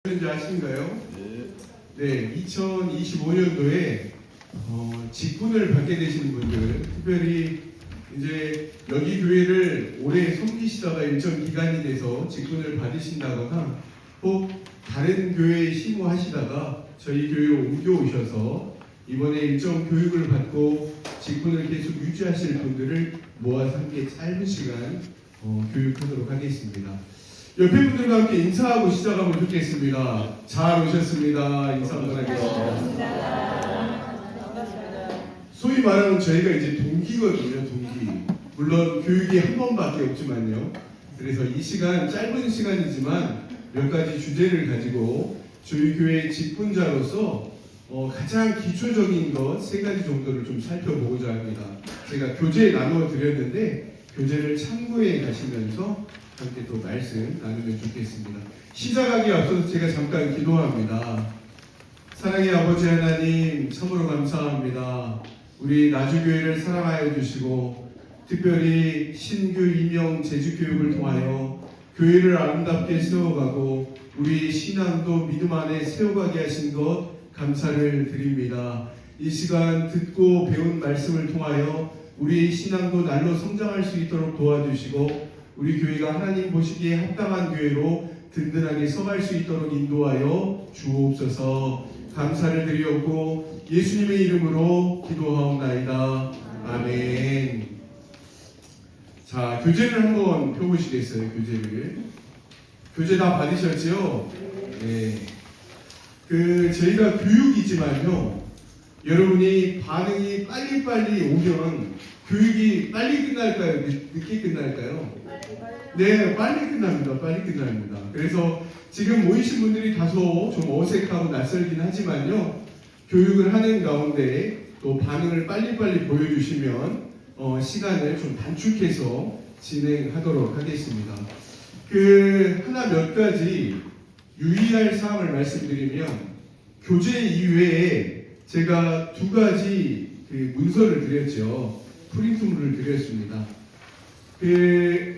뭔지 아신가요? 네. 네, 2025년도에 직분을 받게 되시는 분들, 특별히 이제 여기 교회를 오래 섬기시다가 일정 기간이 돼서 직분을 받으신다거나 꼭 다른 교회에 심호하시다가 저희 교회로 옮겨오셔서 이번에 일정 교육을 받고 직분을 계속 유지하실 분들을 모아서 함께 짧은 시간 교육하도록 하겠습니다. 옆에 분들과 함께 인사하고 시작하면 좋겠습니다. 잘 오셨습니다. 인사 한번 하겠습니다. 소위 말하는 저희가 이제 동기거든요. 동기. 물론 교육이 한 번밖에 없지만요. 그래서 이 시간 짧은 시간이지만 몇 가지 주제를 가지고 저희 교회 직분자로서 가장 기초적인 것 세 가지 정도를 좀 살펴보고자 합니다. 제가 교재 나누어 드렸는데 교재를 참고해 가시면서 함께 또 말씀 나누면 좋겠습니다. 시작하기에 앞서서 제가 잠깐 기도합니다. 사랑의 아버지 하나님, 참으로 감사합니다. 우리 나주교회를 사랑하여 주시고 특별히 신규 임용 제주교육을 통하여 교회를 아름답게 세워가고 우리 신앙도 믿음 안에 세워가게 하신 것 감사를 드립니다. 이 시간 듣고 배운 말씀을 통하여 우리 신앙도 날로 성장할 수 있도록 도와주시고 우리 교회가 하나님 보시기에 합당한 교회로 든든하게 서갈 수 있도록 인도하여 주옵소서. 감사를 드리옵고 예수님의 이름으로 기도하옵나이다. 아멘. 자, 교재를 한번 펴보시겠어요? 교재 다 받으셨죠? 네. 저희가 교육이지만요, 여러분이 반응이 빨리빨리 오면 교육이 빨리 끝날까요? 늦게 끝날까요? 네, 빨리 끝납니다. 그래서 지금 모이신 분들이 다소 좀 어색하고 낯설긴 하지만요, 교육을 하는 가운데 또 반응을 빨리빨리 보여주시면 시간을 좀 단축해서 진행하도록 하겠습니다. 하나 몇 가지 유의할 사항을 말씀드리면, 교재 이외에 제가 두 가지 문서를 드렸죠. 프린트물을 드렸습니다.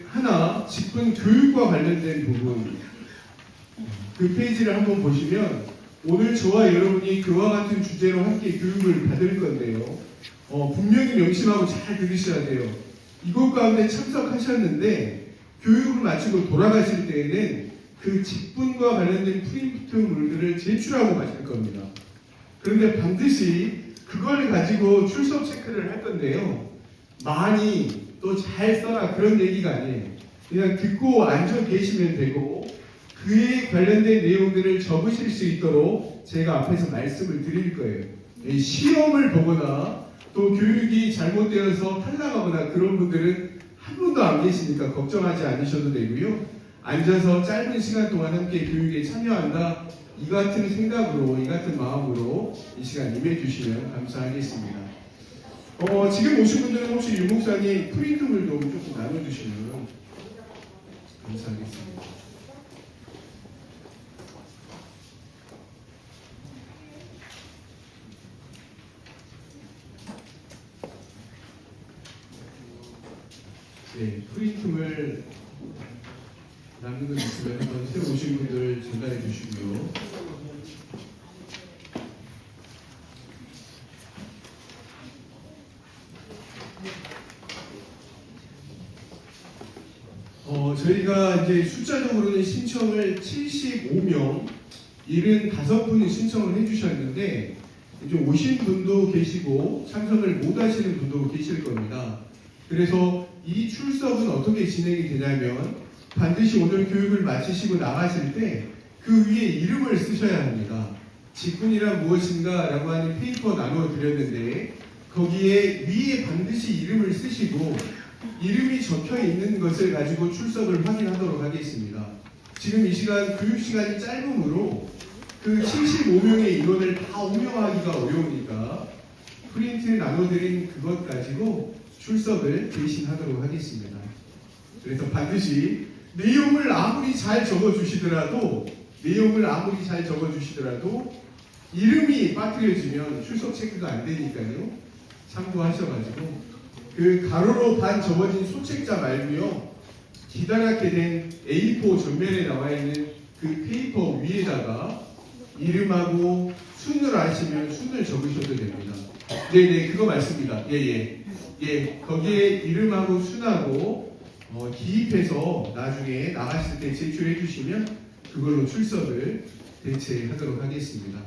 하나, 직분 교육과 관련된 부분, 그 페이지를 한번 보시면 오늘 저와 여러분이 그와 같은 주제로 함께 교육을 받을 건데요. 분명히 명심하고 잘 들으셔야 돼요. 이곳 가운데 참석하셨는데 교육을 마치고 돌아가실 때에는 그 직분과 관련된 프린트물들을 제출하고 가실 겁니다. 그런데 반드시 그걸 가지고 출석 체크를 할 건데요. 많이 또 잘 써라 그런 얘기가 아니에요. 그냥 듣고 앉아 계시면 되고 그에 관련된 내용들을 적으실 수 있도록 제가 앞에서 말씀을 드릴 거예요. 시험을 보거나 또 교육이 잘못되어서 탈락하거나 그런 분들은 한 분도 안 계시니까 걱정하지 않으셔도 되고요. 앉아서 짧은 시간 동안 함께 교육에 참여한다, 이 같은 생각으로, 이 같은 마음으로 이 시간 임해주시면 감사하겠습니다. 지금 오신 분들은 혹시 유 목사님 프린트물 좀 조금 나눠주시면 감사하겠습니다. 네, 프린트물 남는 거 있으면 한번 새로 오신 분들 전달해 주시고요. 저희가 이제 숫자적으로는 신청을 75명, 75분이 신청을 해주셨는데 이제 오신 분도 계시고 참석을 못 하시는 분도 계실 겁니다. 그래서 이 출석은 어떻게 진행이 되냐면 반드시 오늘 교육을 마치시고 나가실 때 그 위에 이름을 쓰셔야 합니다. 직분이란 무엇인가 라고 하는 페이퍼 나누어 드렸는데 거기에 위에 반드시 이름을 쓰시고 이름이 적혀 있는 것을 가지고 출석을 확인하도록 하겠습니다. 지금 이 시간 교육 시간이 짧으므로 그 75명의 인원을 다 운영하기가 어려우니까 프린트 나눠드린 그것 가지고 출석을 대신하도록 하겠습니다. 그래서 반드시 내용을 아무리 잘 적어주시더라도 이름이 빠뜨려지면 출석 체크가 안 되니까요. 참고하셔가지고 그 가로로 반 접어진 소책자 말고요. 기다랗게 된 A4 전면에 나와 있는 그 페이퍼 위에다가 이름하고 순을 아시면 순을 적으셔도 됩니다. 네네, 그거 맞습니다. 예, 거기에 이름하고 순하고 기입해서 나중에 나가실 때 제출해 주시면 그걸로 출석을 대체하도록 하겠습니다.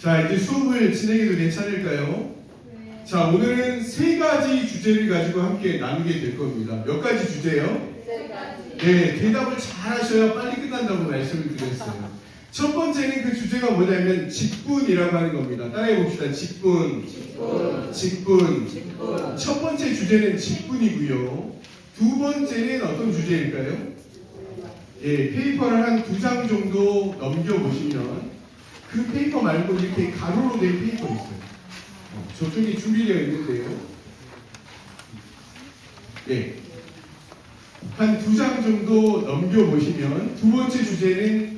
자, 이제 수업을 진행해도 괜찮을까요? 네. 자, 오늘은 세 가지 주제를 가지고 함께 나누게 될 겁니다. 몇 가지 주제요? 세 가지. 네, 대답을 잘 하셔야 빨리 끝난다고 말씀을 드렸어요. 첫 번째는 그 주제가 뭐냐면 직분이라고 하는 겁니다. 따라해 봅시다. 직분. 첫 번째 주제는 직분이고요. 두 번째는 어떤 주제일까요? 예, 페이퍼를 한 2장 정도 넘겨보시면 그 페이퍼 말고 이렇게 가로로 된 페이퍼 있어요. 저쪽에 준비되어 있는데요. 예. 한 2장 정도 넘겨보시면 두 번째 주제는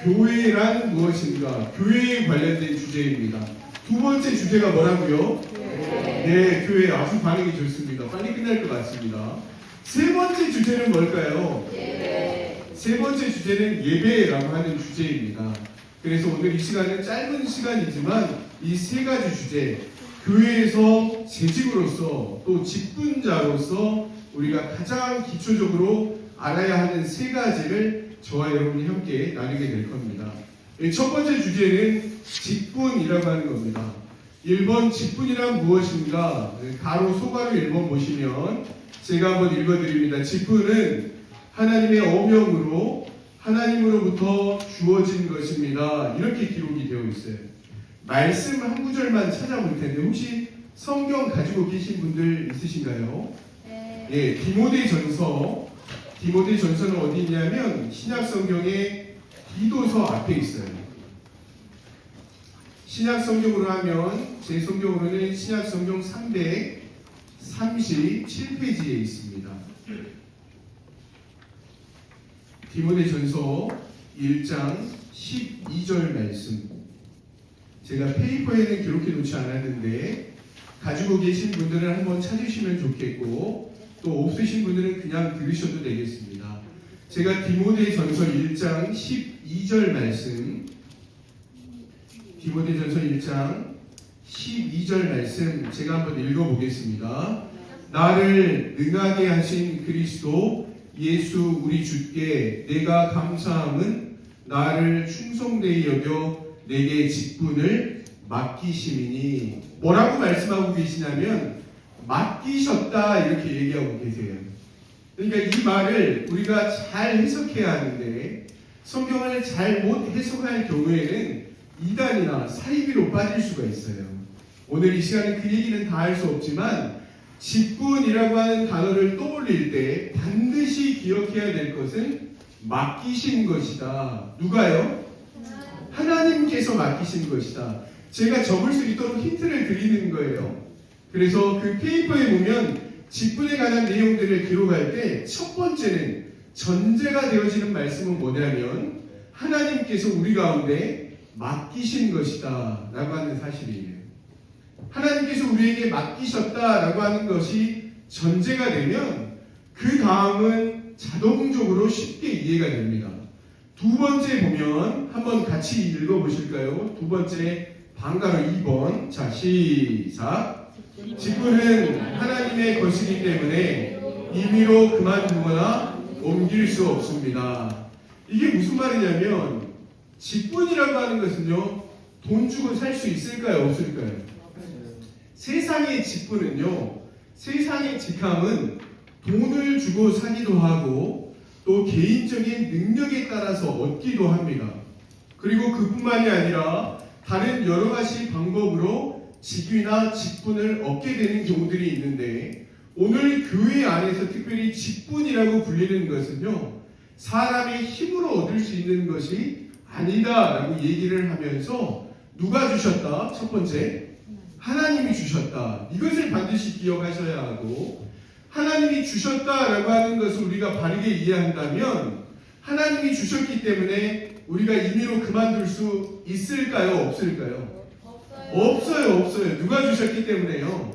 교회란 무엇인가, 교회에 관련된 주제입니다. 두 번째 주제가 뭐라고요? 네, 교회. 아주 반응이 좋습니다. 빨리 끝날 것 같습니다. 세 번째 주제는 뭘까요? 세 번째 주제는 예배라고 하는 주제입니다. 그래서 오늘 이 시간은 짧은 시간이지만 이 세 가지 주제, 교회에서 재직으로서 또 직분자로서 우리가 가장 기초적으로 알아야 하는 세 가지를 저와 여러분이 함께 나누게 될 겁니다. 첫 번째 주제는 직분이라고 하는 겁니다. 1번 직분이란 무엇인가? 가로 소가로 1번 보시면 제가 한번 읽어드립니다. 직분은 하나님의 어명으로 하나님으로부터 주어진 것입니다. 이렇게 기록이 되어 있어요. 말씀 한 구절만 찾아볼 텐데 혹시 성경 가지고 계신 분들 있으신가요? 예, 디모데전서는 어디 있냐면 신약 성경의 디도서 앞에 있어요. 신약 성경으로 하면 제 성경으로는 신약 성경 337페이지에 있습니다. 디모데전서 1장 12절 말씀. 제가 페이퍼에는 기록해 놓지 않았는데 가지고 계신 분들은 한번 찾으시면 좋겠고 또 없으신 분들은 그냥 들으셔도 되겠습니다. 제가 디모데전서 1장 12절 말씀, 디모데전서 1장 12절 말씀 제가 한번 읽어보겠습니다. 나를 능하게 하신 그리스도 예수 우리 주께 내가 감사함은 나를 충성되이 여겨 내게 직분을 맡기심이니. 뭐라고 말씀하고 계시냐면 맡기셨다 이렇게 얘기하고 계세요. 그러니까 이 말을 우리가 잘 해석해야 하는데 성경을 잘못 해석할 경우에는 이단이나 사이비로 빠질 수가 있어요. 오늘 이 시간에 그 얘기는 다 할 수 없지만 직분이라고 하는 단어를 떠올릴 때 반드시 기억해야 될 것은 맡기신 것이다. 누가요? 하나님께서 맡기신 것이다. 제가 적을 수 있도록 힌트를 드리는 거예요. 그래서 그 페이퍼에 보면 직분에 관한 내용들을 기록할 때 첫 번째는 전제가 되어지는 말씀은 뭐냐면 하나님께서 우리 가운데 맡기신 것이다 라고 하는 사실이에요. 하나님께서 우리에게 맡기셨다라고 하는 것이 전제가 되면 그 다음은 자동적으로 쉽게 이해가 됩니다. 두 번째 보면 한번 같이 읽어보실까요? 두 번째 방가로 2번. 자, 시작. 직분은 하나님의 것이기 때문에 임의로 그만두거나 옮길 수 없습니다. 이게 무슨 말이냐면 직분이라고 하는 것은요, 돈 주고 살 수 있을까요? 없을까요? 세상의 직분은요, 세상의 직함은 돈을 주고 사기도 하고 또 개인적인 능력에 따라서 얻기도 합니다. 그리고 그뿐만이 아니라 다른 여러 가지 방법으로 직위나 직분을 얻게 되는 경우들이 있는데 오늘 교회 안에서 특별히 직분이라고 불리는 것은요, 사람의 힘으로 얻을 수 있는 것이 아니다라고 얘기를 하면서 누가 주셨다? 첫 번째, 하나님이 주셨다. 이것을 반드시 기억하셔야 하고, 하나님이 주셨다라고 하는 것을 우리가 바르게 이해한다면 하나님이 주셨기 때문에 우리가 임의로 그만둘 수 있을까요? 없을까요? 없어요. 누가 주셨기 때문에요?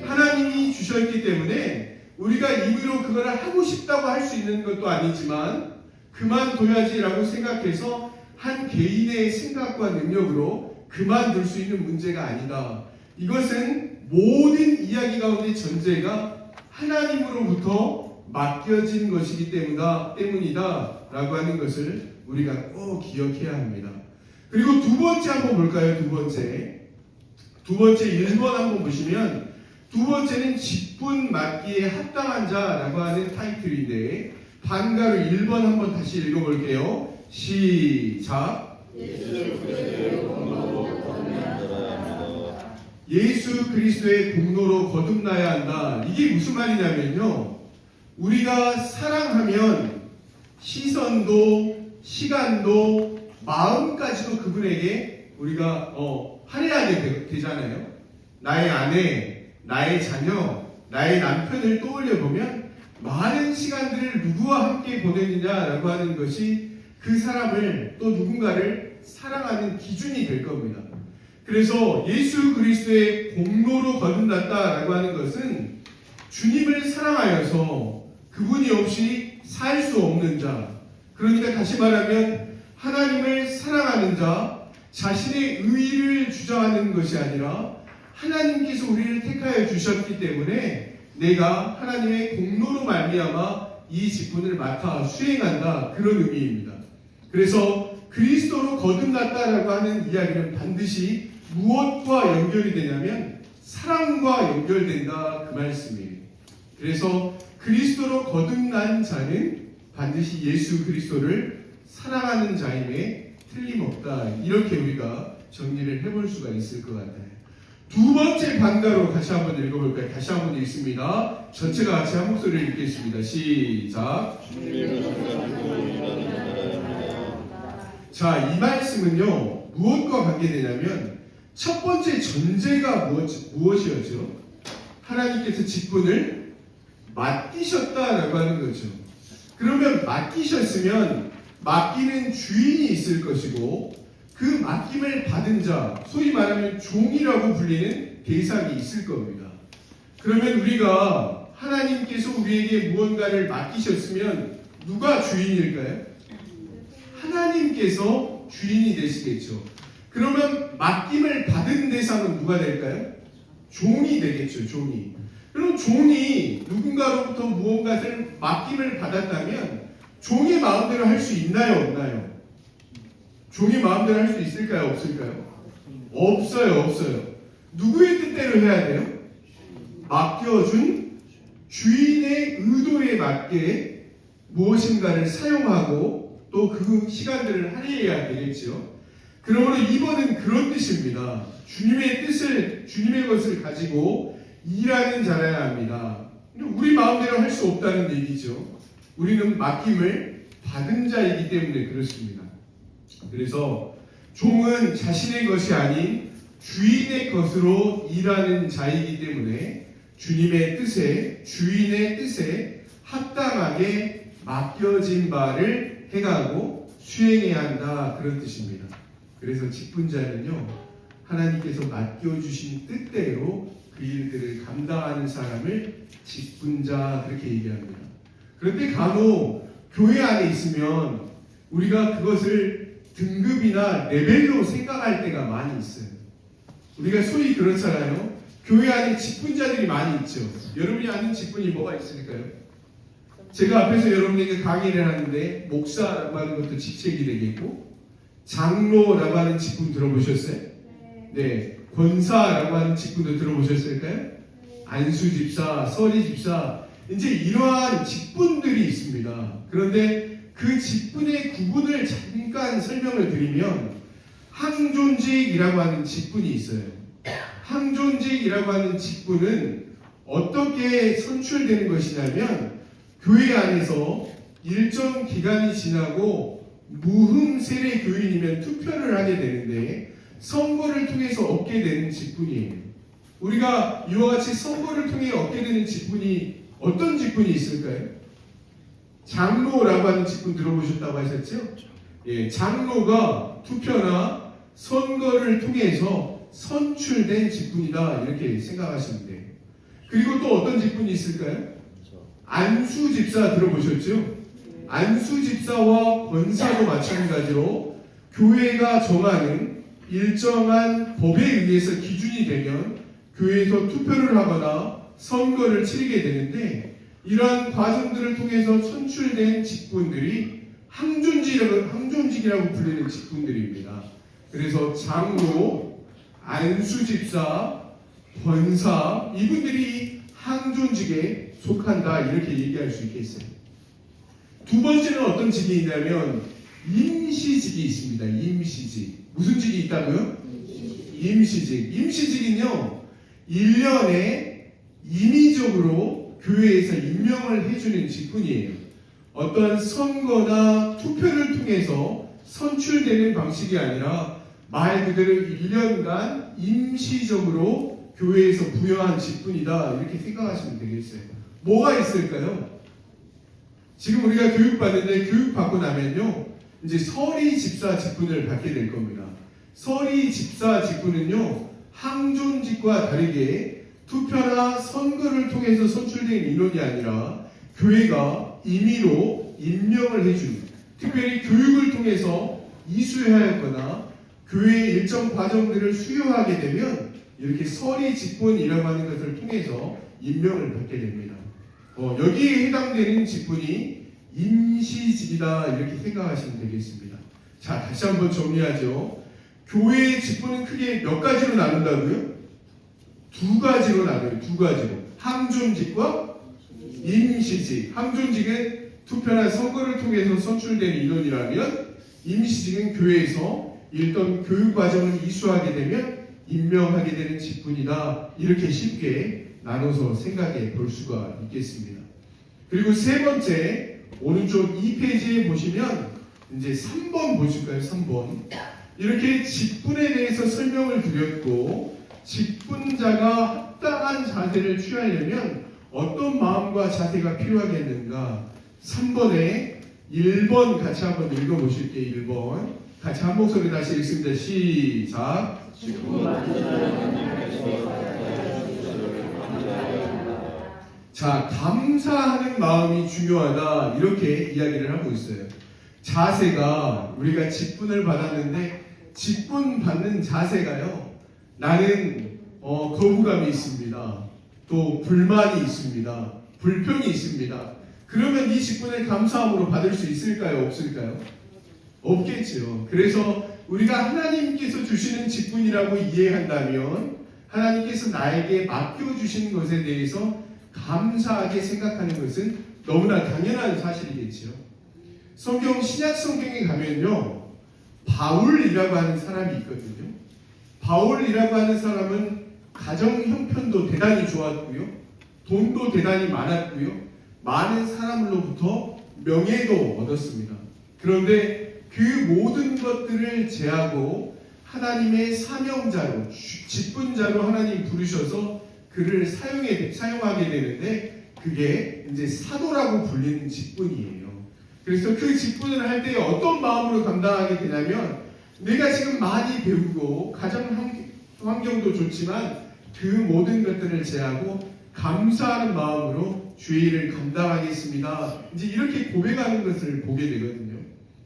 하나님이 주셨기 때문에 우리가 임의로 그걸 하고 싶다고 할 수 있는 것도 아니지만 그만둬야지라고 생각해서 한 개인의 생각과 능력으로 그만둘 수 있는 문제가 아니다. 이것은 모든 이야기 가운데 전제가 하나님으로부터 맡겨진 것이기 때문이다 라고 하는 것을 우리가 꼭 기억해야 합니다. 그리고 두 번째 한번 볼까요? 두 번째 1번 한번 보시면 두 번째는 직분 맡기에 합당한 자라고 하는 타이틀인데 반가로 1번 한번 다시 읽어볼게요. 시작. 예수 그리스도의 공로로 거듭나야 한다. 이게 무슨 말이냐면요, 우리가 사랑하면 시선도 시간도 마음까지도 그분에게 우리가 할애하게 되잖아요. 나의 아내, 나의 자녀, 나의 남편을 떠올려 보면 많은 시간들을 누구와 함께 보내느냐라고 하는 것이 그 사람을 또 누군가를 사랑하는 기준이 될 겁니다. 그래서 예수 그리스도의 공로로 거듭났다라고 하는 것은 주님을 사랑하여서 그분이 없이 살 수 없는 자, 그러니까 다시 말하면 하나님을 사랑하는 자, 자신의 의의를 주장하는 것이 아니라 하나님께서 우리를 택하여 주셨기 때문에 내가 하나님의 공로로 말미암아 이 직분을 맡아 수행한다, 그런 의미입니다. 그래서 그리스도로 거듭났다라고 하는 이야기는 반드시 무엇과 연결이 되냐면 사랑과 연결된다, 그 말씀이에요. 그래서 그리스도로 거듭난 자는 반드시 예수 그리스도를 사랑하는 자임에 틀림없다, 이렇게 우리가 정리를 해볼 수가 있을 것 같아요. 두 번째 반가로 다시 한번 읽어볼까요? 다시 한번 읽습니다. 전체가 같이 한 목소리를 읽겠습니다. 시작. 자, 이 말씀은요 무엇과 관계되냐면 첫 번째 전제가 무엇이었죠? 하나님께서 직분을 맡기셨다라고 하는 거죠. 그러면 맡기셨으면 맡기는 주인이 있을 것이고 그 맡김을 받은 자, 소위 말하면 종이라고 불리는 대상이 있을 겁니다. 그러면 우리가 하나님께서 우리에게 무언가를 맡기셨으면 누가 주인일까요? 하나님께서 주인이 되시겠죠. 그러면 맡김을 받은 대상은 누가 될까요? 종이 되겠죠. 종이. 그럼 종이 누군가로부터 무언가를 맡김을 받았다면 종이 마음대로 할 수 있나요? 없나요? 종이 마음대로 할 수 있을까요? 없을까요? 없어요. 누구의 뜻대로 해야 돼요? 맡겨준 주인의 의도에 맞게 무엇인가를 사용하고 또 그 시간들을 할애해야 되겠죠. 그러므로 2번은 그런 뜻입니다. 주님의 것을 가지고 일하는 자라야 합니다. 우리 마음대로 할 수 없다는 얘기죠. 우리는 맡김을 받은 자이기 때문에 그렇습니다. 그래서 종은 자신의 것이 아닌 주인의 것으로 일하는 자이기 때문에 주님의 뜻에, 주인의 뜻에 합당하게 맡겨진 바를 행하고 수행해야 한다, 그런 뜻입니다. 그래서 직분자는요, 하나님께서 맡겨주신 뜻대로 그 일들을 감당하는 사람을 직분자, 그렇게 얘기합니다. 그런데 간혹 교회 안에 있으면 우리가 그것을 등급이나 레벨로 생각할 때가 많이 있어요. 우리가 소위 그렇잖아요. 교회 안에 직분자들이 많이 있죠. 여러분이 아는 직분이 뭐가 있을까요? 제가 앞에서 여러분에게 강의를 하는데 목사라고 하는 것도 직책이 되겠고, 장로라고 하는 직분 들어보셨어요? 네. 권사라고 하는 직분도 들어보셨을까요? 안수집사, 서리집사, 이제 이러한 직분들이 있습니다. 그런데 그 직분의 구분을 잠깐 설명을 드리면 항존직이라고 하는 직분이 있어요. 항존직이라고 하는 직분은 어떻게 선출되는 것이냐면 교회 안에서 일정 기간이 지나고 무흠세례 교인이면 투표를 하게 되는데 선거를 통해서 얻게 되는 직분이에요. 우리가 이와 같이 선거를 통해 얻게 되는 직분이 어떤 직분이 있을까요? 장로라고 하는 직분 들어보셨다고 하셨죠? 예, 장로가 투표나 선거를 통해서 선출된 직분이다, 이렇게 생각하시면 돼요. 그리고 또 어떤 직분이 있을까요? 안수 집사 들어보셨죠? 안수 집사와 권사도 마찬가지로 교회가 정하는 일정한 법에 의해서 기준이 되면 교회에서 투표를 하거나 선거를 치르게 되는데, 이러한 과정들을 통해서 선출된 직분들이 항존직이라고 불리는 직분들입니다. 그래서 장로, 안수집사, 권사, 이분들이 항존직에 속한다, 이렇게 얘기할 수 있겠어요. 두 번째는 어떤 직이 있냐면 임시직이 있습니다. 임시직. 무슨 직이 있다고요? 임시직. 임시직은요, 1년에 임의적으로 교회에서 임명을 해주는 직분이에요. 어떤 선거나 투표를 통해서 선출되는 방식이 아니라 말 그대로 1년간 임시적으로 교회에서 부여한 직분이다, 이렇게 생각하시면 되겠어요. 뭐가 있을까요? 지금 우리가 교육받는데, 교육받고 나면요, 이제 서리 집사 직분을 받게 될 겁니다. 서리 집사 직분은요, 항존직과 다르게 투표나 선거를 통해서 선출된 인원이 아니라 교회가 임의로 임명을 해주는, 특별히 교육을 통해서 이수하였거나 교회의 일정 과정들을 수여하게 되면 이렇게 서리 직분이라고 하는 것을 통해서 임명을 받게 됩니다. 여기에 해당되는 직분이 임시직이다, 이렇게 생각하시면 되겠습니다. 자, 다시 한번 정리하죠. 교회의 직분은 크게 몇 가지로 나눈다고요? 두 가지로 나눠요. 두 가지로. 항존직과 임시직. 항존직은 투표나 선거를 통해서 선출된 인원이라면, 임시직은 교회에서 일단 교육 과정을 이수하게 되면 임명하게 되는 직분이다, 이렇게 쉽게 나눠서 생각해 볼 수가 있겠습니다. 그리고 세 번째, 오른쪽 2페이지에 보시면 이제 3번 보실까요? 3번. 이렇게 직분에 대해서 설명을 드렸고, 직분자가 합당한 자세를 취하려면 어떤 마음과 자세가 필요하겠는가? 3번에 1번 같이 한번 읽어보실게요. 1번 같이 한 목소리 다시 읽습니다. 시작. 자, 감사하는 마음이 중요하다, 이렇게 이야기를 하고 있어요. 자세가, 우리가 직분을 받았는데 직분 받는 자세가요, 나는 거부감이 있습니다, 또 불만이 있습니다, 불평이 있습니다. 그러면 이 직분을 감사함으로 받을 수 있을까요? 없을까요? 없겠죠. 그래서 우리가 하나님께서 주시는 직분이라고 이해한다면 하나님께서 나에게 맡겨주신 것에 대해서 감사하게 생각하는 것은 너무나 당연한 사실이겠죠. 성경, 신약 성경에 가면요, 바울이라고 하는 사람이 있거든요. 바울이라고 하는 사람은 가정 형편도 대단히 좋았고요, 돈도 대단히 많았고요, 많은 사람으로부터 명예도 얻었습니다. 그런데 그 모든 것들을 제하고 하나님의 사명자로, 직분자로 하나님 부르셔서 그를 사용하게 되는데, 그게 이제 사도라고 불리는 직분이에요. 그래서 그 직분을 할 때 어떤 마음으로 감당하게 되냐면, 내가 지금 많이 배우고 가정 환경도 좋지만 그 모든 것들을 제하고 감사하는 마음으로 주의 일을 감당하겠습니다, 이제 이렇게 고백하는 것을 보게 되거든요.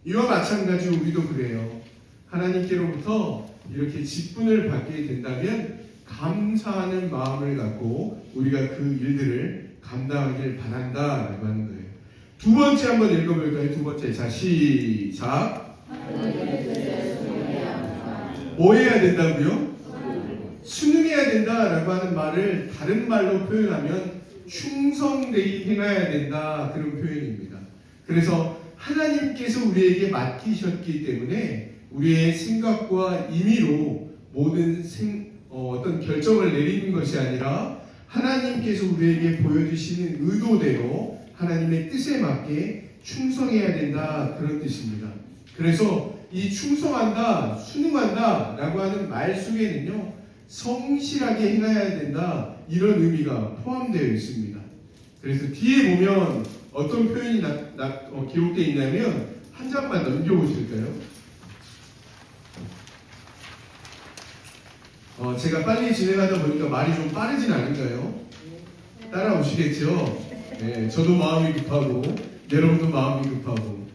이와 마찬가지로 우리도 그래요. 하나님께로부터 이렇게 직분을 받게 된다면 감사하는 마음을 갖고 우리가 그 일들을 감당하길 바란다라고 하는 거예요. 두 번째 한번 읽어볼까요? 두 번째. 자, 시작. 뭐 해야 된다고요? 순응해야 된다라고 하는 말을 다른 말로 표현하면 충성되이 행해야 된다, 그런 표현입니다. 그래서 하나님께서 우리에게 맡기셨기 때문에 우리의 생각과 임의로 모든 어떤 결정을 내리는 것이 아니라 하나님께서 우리에게 보여주시는 의도대로 하나님의 뜻에 맞게 충성해야 된다, 그런 뜻입니다. 그래서 이 충성한다, 순응한다 라고 하는 말 속에는요, 성실하게 행해야 된다, 이런 의미가 포함되어 있습니다. 그래서 뒤에 보면 어떤 표현이 기록되어 있냐면, 한 장만 넘겨보실까요? 제가 빨리 진행하다 보니까 말이 좀 빠르진 않은가요? 따라오시겠죠? 네, 저도 마음이 급하고 여러분도 마음이 급하고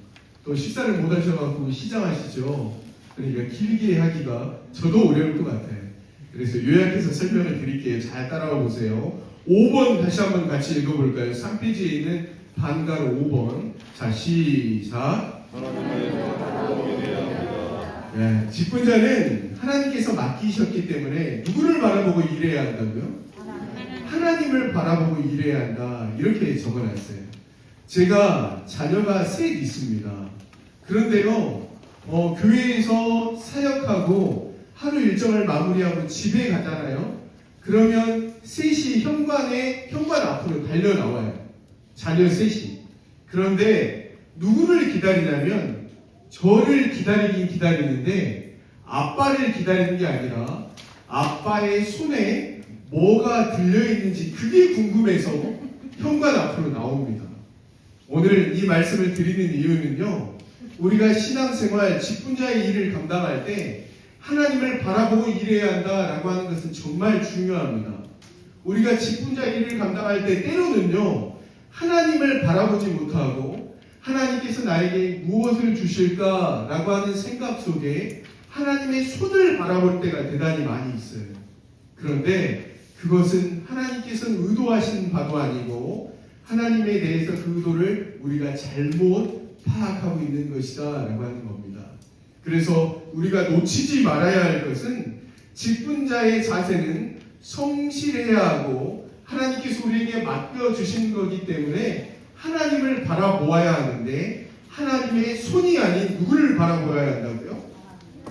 또 식사를 못 하셔갖고 시장하시죠. 그러니까 길게 하기가 저도 어려울 것 같아요. 그래서 요약해서 설명을 드릴게요. 잘 따라와 보세요. 5번 다시 한번 같이 읽어볼까요? 3페이지에 있는 반가로 5번. 자, 시작. 네, 직분자는 하나님께서 맡기셨기 때문에 누구를 바라보고 일해야 한다고요? 하나님을 바라보고 일해야 한다. 이렇게 적어놨어요. 제가 자녀가 셋 있습니다. 그런데요, 교회에서 사역하고 하루 일정을 마무리하고 집에 가잖아요. 그러면 셋이 현관 앞으로 달려 나와요. 자녀 셋이. 그런데 누구를 기다리냐면 저를 기다리긴 기다리는데 아빠를 기다리는 게 아니라 아빠의 손에 뭐가 들려있는지 그게 궁금해서 현관 앞으로 나옵니다. 오늘 이 말씀을 드리는 이유는요, 우리가 신앙생활, 직분자의 일을 감당할 때 하나님을 바라보고 일해야 한다라고 하는 것은 정말 중요합니다. 우리가 직분자 일을 감당할 때 때로는요, 하나님을 바라보지 못하고 하나님께서 나에게 무엇을 주실까라고 하는 생각 속에 하나님의 손을 바라볼 때가 대단히 많이 있어요. 그런데 그것은 하나님께서는 의도하신 바도 아니고 하나님에 대해서 그 의도를 우리가 잘못 파악하고 있는 것이다 라고 하는 겁니다. 그래서 우리가 놓치지 말아야 할 것은 직분자의 자세는 성실해야 하고 하나님께서 우리에게 맡겨주신 거기 때문에 하나님을 바라보아야 하는데 하나님의 손이 아닌 누구를 바라보아야 한다고요?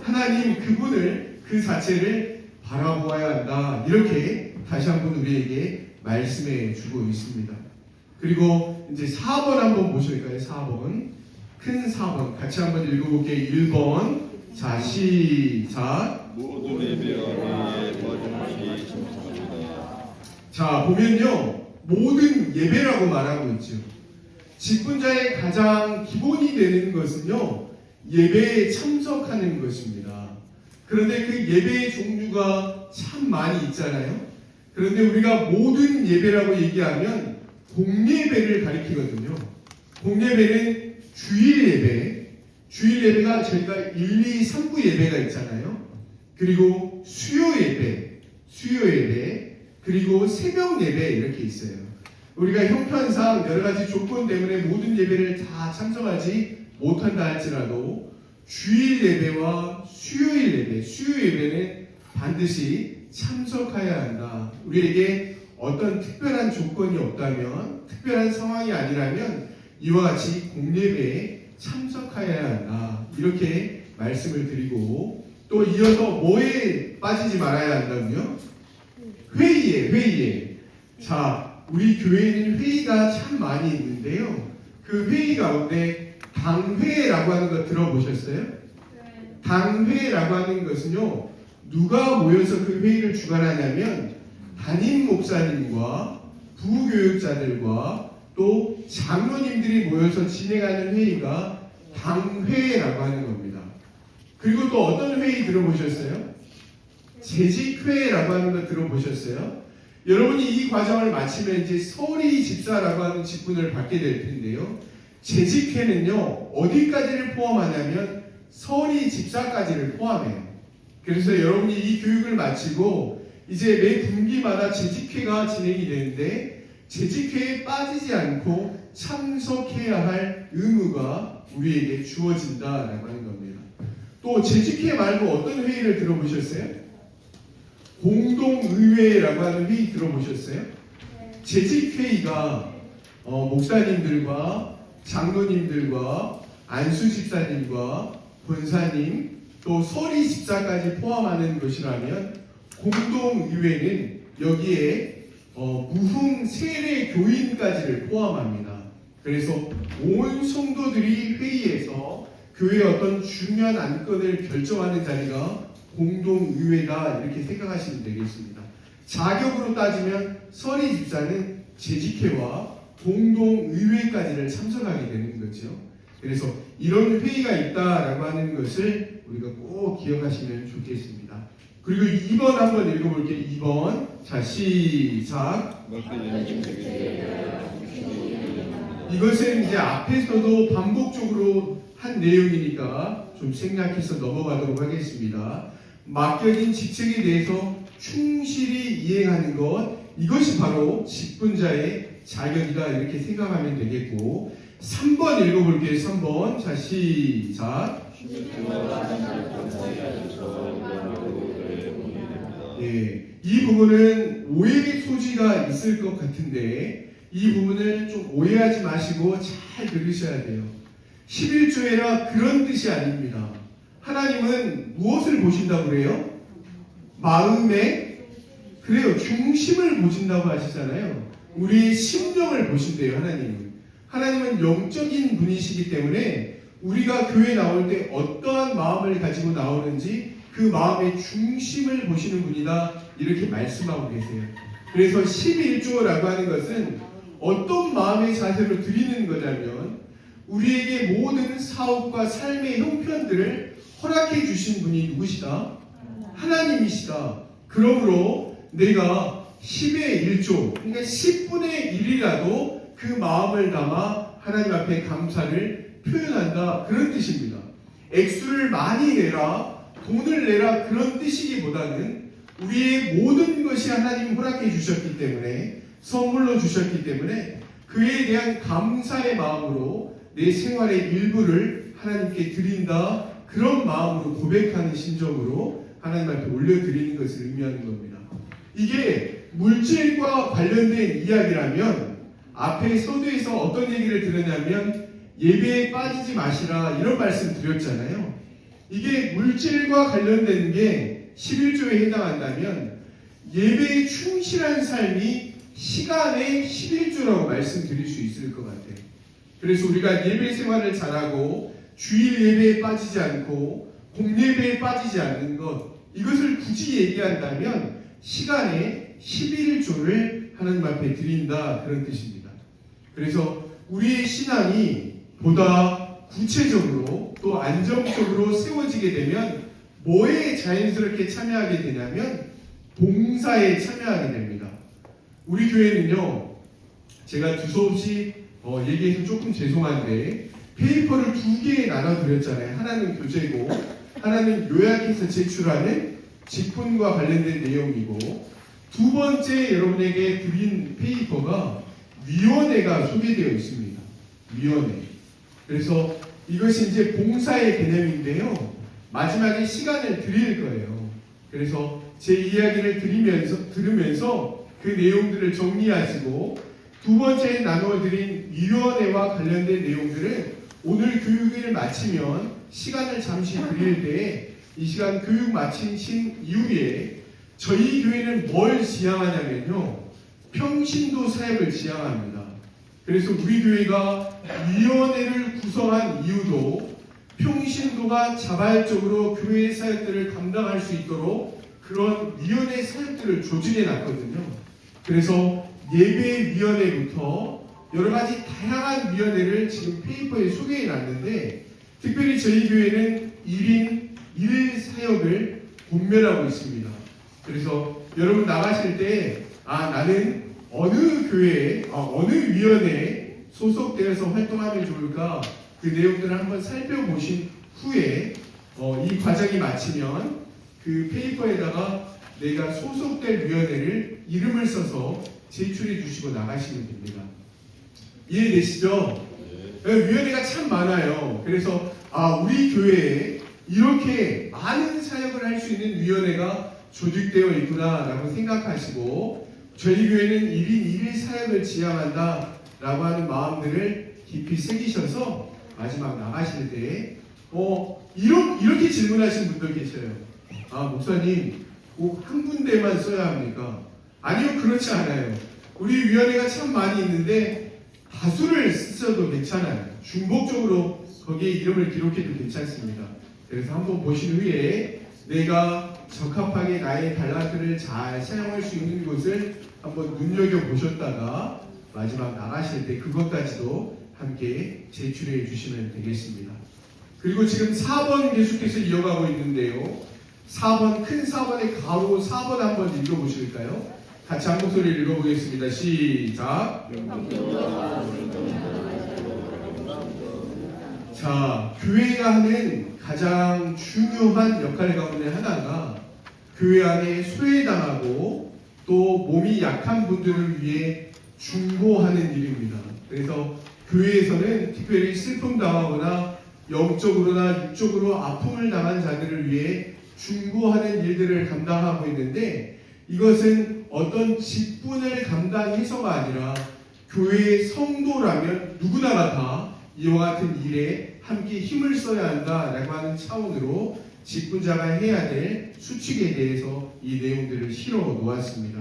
하나님 그분을 그 자체를 바라보아야 한다. 이렇게 다시 한번 우리에게 말씀해 주고 있습니다. 그리고 이제 4번 한번 보실까요? 4번. 큰 4번. 같이 한번 읽어볼게요. 1번. 자, 시작. 모든 예배와 회의에 빠짐없이 참석합니다. 자, 보면요. 모든 예배라고 말하고 있죠. 직분자의 가장 기본이 되는 것은요, 예배에 참석하는 것입니다. 그런데 그 예배의 종류가 참 많이 있잖아요. 그런데 우리가 모든 예배라고 얘기하면 공예배를 가리키거든요. 공예배는 주일 예배가 저희가 1, 2, 3부 예배가 있잖아요. 그리고 수요 예배, 그리고 새벽 예배 이렇게 있어요. 우리가 형편상 여러 가지 조건 때문에 모든 예배를 다 참석하지 못한다 할지라도 주일 예배와 수요 예배는 반드시 참석해야 한다. 우리에게 어떤 특별한 조건이 없다면, 특별한 상황이 아니라면 이와 같이 공예배에 참석해야 한다. 이렇게 말씀을 드리고 또 이어서 뭐에 빠지지 말아야 한다고요? 회의에. 자, 우리 교회에는 회의가 참 많이 있는데요. 그 회의 가운데 당회라고 하는 거 들어보셨어요? 당회라고 하는 것은요, 누가 모여서 그 회의를 주관하냐면 담임 목사님과 부교육자들과 또 장로님들이 모여서 진행하는 회의가 당회라고 하는 겁니다. 그리고 또 어떤 회의 들어보셨어요? 재직회라고 하는 거 들어보셨어요? 여러분이 이 과정을 마치면 이제 서리 집사라고 하는 직분을 받게 될 텐데요. 재직회는요, 어디까지를 포함하냐면 서리 집사까지를 포함해요. 그래서 여러분이 이 교육을 마치고 이제 매 분기마다 재직회가 진행이 되는데 재직회에 빠지지 않고 참석해야 할 의무가 우리에게 주어진다라고 하는 겁니다. 또 재직회 말고 어떤 회의를 들어보셨어요? 공동의회라고 하는 회의 들어보셨어요? 재직회의가 목사님들과 장로님들과 안수집사님과 권사님 또 서리집사까지 포함하는 것이라면 공동의회는 여기에 무흥 세례 교인까지를 포함합니다. 그래서 온 성도들이 회의에서 교회의 어떤 중요한 안건을 결정하는 자리가 공동의회다 이렇게 생각하시면 되겠습니다. 자격으로 따지면 서리 집사는 재직회와 공동의회까지를 참석하게 되는 거죠. 그래서 이런 회의가 있다라고 하는 것을 우리가 꼭 기억하시면 좋겠습니다. 그리고 2번 한번 읽어볼게요. 2번. 자, 시작. 맡겨진 책임을 이것은 이제 앞에서도 반복적으로 한 내용이니까 좀 생략해서 넘어가도록 하겠습니다. 맡겨진 직책에 대해서 충실히 이행하는 것, 이것이 바로 직분자의 자격이다 이렇게 생각하면 되겠고, 3번 읽어볼게요. 3번. 자, 시작. 예, 이 부분은 오해의 소지가 있을 것 같은데 이 부분을 좀 오해하지 마시고 잘 들으셔야 돼요. 11조에라 그런 뜻이 아닙니다. 하나님은 무엇을 보신다고 그래요? 마음에, 그래요, 중심을 보신다고 하시잖아요. 우리의 심령을 보신대요. 하나님은 영적인 분이시기 때문에 우리가 교회 나올 때 어떠한 마음을 가지고 나오는지 그 마음의 중심을 보시는 분이다 이렇게 말씀하고 계세요. 그래서 11조라고 하는 것은 어떤 마음의 자세로 드리는 거냐면 우리에게 모든 사업과 삶의 형편들을 허락해 주신 분이 누구시다? 하나님이시다. 그러므로 내가 10의 1조, 그러니까 10분의 1이라도 그 마음을 담아 하나님 앞에 감사를 표현한다, 그런 뜻입니다. 액수를 많이 내라, 돈을 내라, 그런 뜻이기보다는 우리의 모든 것이 하나님 허락해 주셨기 때문에, 선물로 주셨기 때문에 그에 대한 감사의 마음으로 내 생활의 일부를 하나님께 드린다, 그런 마음으로 고백하는 심정으로 하나님 앞에 올려드리는 것을 의미하는 겁니다. 이게 물질과 관련된 이야기라면 앞에 서두에서 어떤 얘기를 들었냐면 예배에 빠지지 마시라 이런 말씀 드렸잖아요. 이게 물질과 관련된 게 11조에 해당한다면 예배에 충실한 삶이 시간의 11조라고 말씀드릴 수 있을 것 같아요. 그래서 우리가 예배 생활을 잘하고 주일 예배에 빠지지 않고 공예배에 빠지지 않는 것, 이것을 굳이 얘기한다면 시간의 11조를 하나님 앞에 드린다, 그런 뜻입니다. 그래서 우리의 신앙이 보다 구체적으로 또 안정적으로 세워지게 되면 뭐에 자연스럽게 참여하게 되냐면 봉사에 참여하게 됩니다. 우리 교회는요, 제가 두서없이 얘기해서 조금 죄송한데 페이퍼를 2개에 나눠드렸잖아요. 하나는 교재고 하나는 요약해서 제출하는 직분과 관련된 내용이고, 두 번째 여러분에게 드린 페이퍼가 위원회가 소개되어 있습니다. 위원회. 그래서 이것이 이제 봉사의 개념인데요. 마지막에 시간을 드릴 거예요. 그래서 제 이야기를 들으면서 그 내용들을 정리하시고, 두 번째 나누어드린 위원회와 관련된 내용들을 오늘 교육을 마치면 시간을 잠시 드릴 때 이 시간 교육 마치신 이후에 저희 교회는 뭘 지향하냐면요, 평신도 사역을 지향합니다. 그래서 우리 교회가 위원회를 구성한 이유도 평신도가 자발적으로 교회 사역들을 감당할 수 있도록 그런 위원회 사역들을 조직해 놨거든요. 그래서 예배위원회부터 여러 가지 다양한 위원회를 지금 페이퍼에 소개해 놨는데, 특별히 저희 교회는 1인 1일 사역을 본면하고 있습니다. 그래서 여러분 나가실 때 나는 어느 교회, 어느 위원회에 소속되어서 활동하면 좋을까, 그 내용들을 한번 살펴보신 후에 이 과정이 마치면 그 페이퍼에다가 내가 소속될 위원회를 이름을 써서 제출해 주시고 나가시면 됩니다. 이해되시죠? 위원회가 참 많아요. 그래서 우리 교회에 이렇게 많은 사역을 할 수 있는 위원회가 조직되어 있구나라고 생각하시고, 저희 교회는 1인 1일 사역을 지향한다라고 하는 마음들을 깊이 새기셔서 마지막 나가실 때 이렇게 질문하신 분들 계셔요. 목사님 꼭 한 군데만 써야 합니까? 아니요, 그렇지 않아요. 우리 위원회가 참 많이 있는데 다수를 쓰셔도 괜찮아요. 중복적으로 거기에 이름을 기록해도 괜찮습니다. 그래서 한번 보신 후에 내가 적합하게 나의 달란트를 잘 사용할 수 있는 곳을 한번 눈여겨보셨다가 마지막 나가실 때 그것까지도 함께 제출해 주시면 되겠습니다. 그리고 지금 4번 계속해서 이어가고 있는데요. 4번, 큰 4번의 가로 4번 한번 읽어보실까요? 같이 한 목소리 읽어보겠습니다. 시작. 자, 교회가 하는 가장 중요한 역할 가운데 하나가 교회 안에 소외당하고 또 몸이 약한 분들을 위해 중보하는 일입니다. 그래서 교회에서는 특별히 슬픔 당하거나 영적으로나 육적으로 아픔을 당한 자들을 위해 중보하는 일들을 감당하고 있는데, 이것은 어떤 직분을 감당해서가 아니라 교회의 성도라면 누구나가 다 이와 같은 일에 함께 힘을 써야 한다라고 하는 차원으로 직분자가 해야 될 수칙에 대해서 이 내용들을 실어 놓았습니다.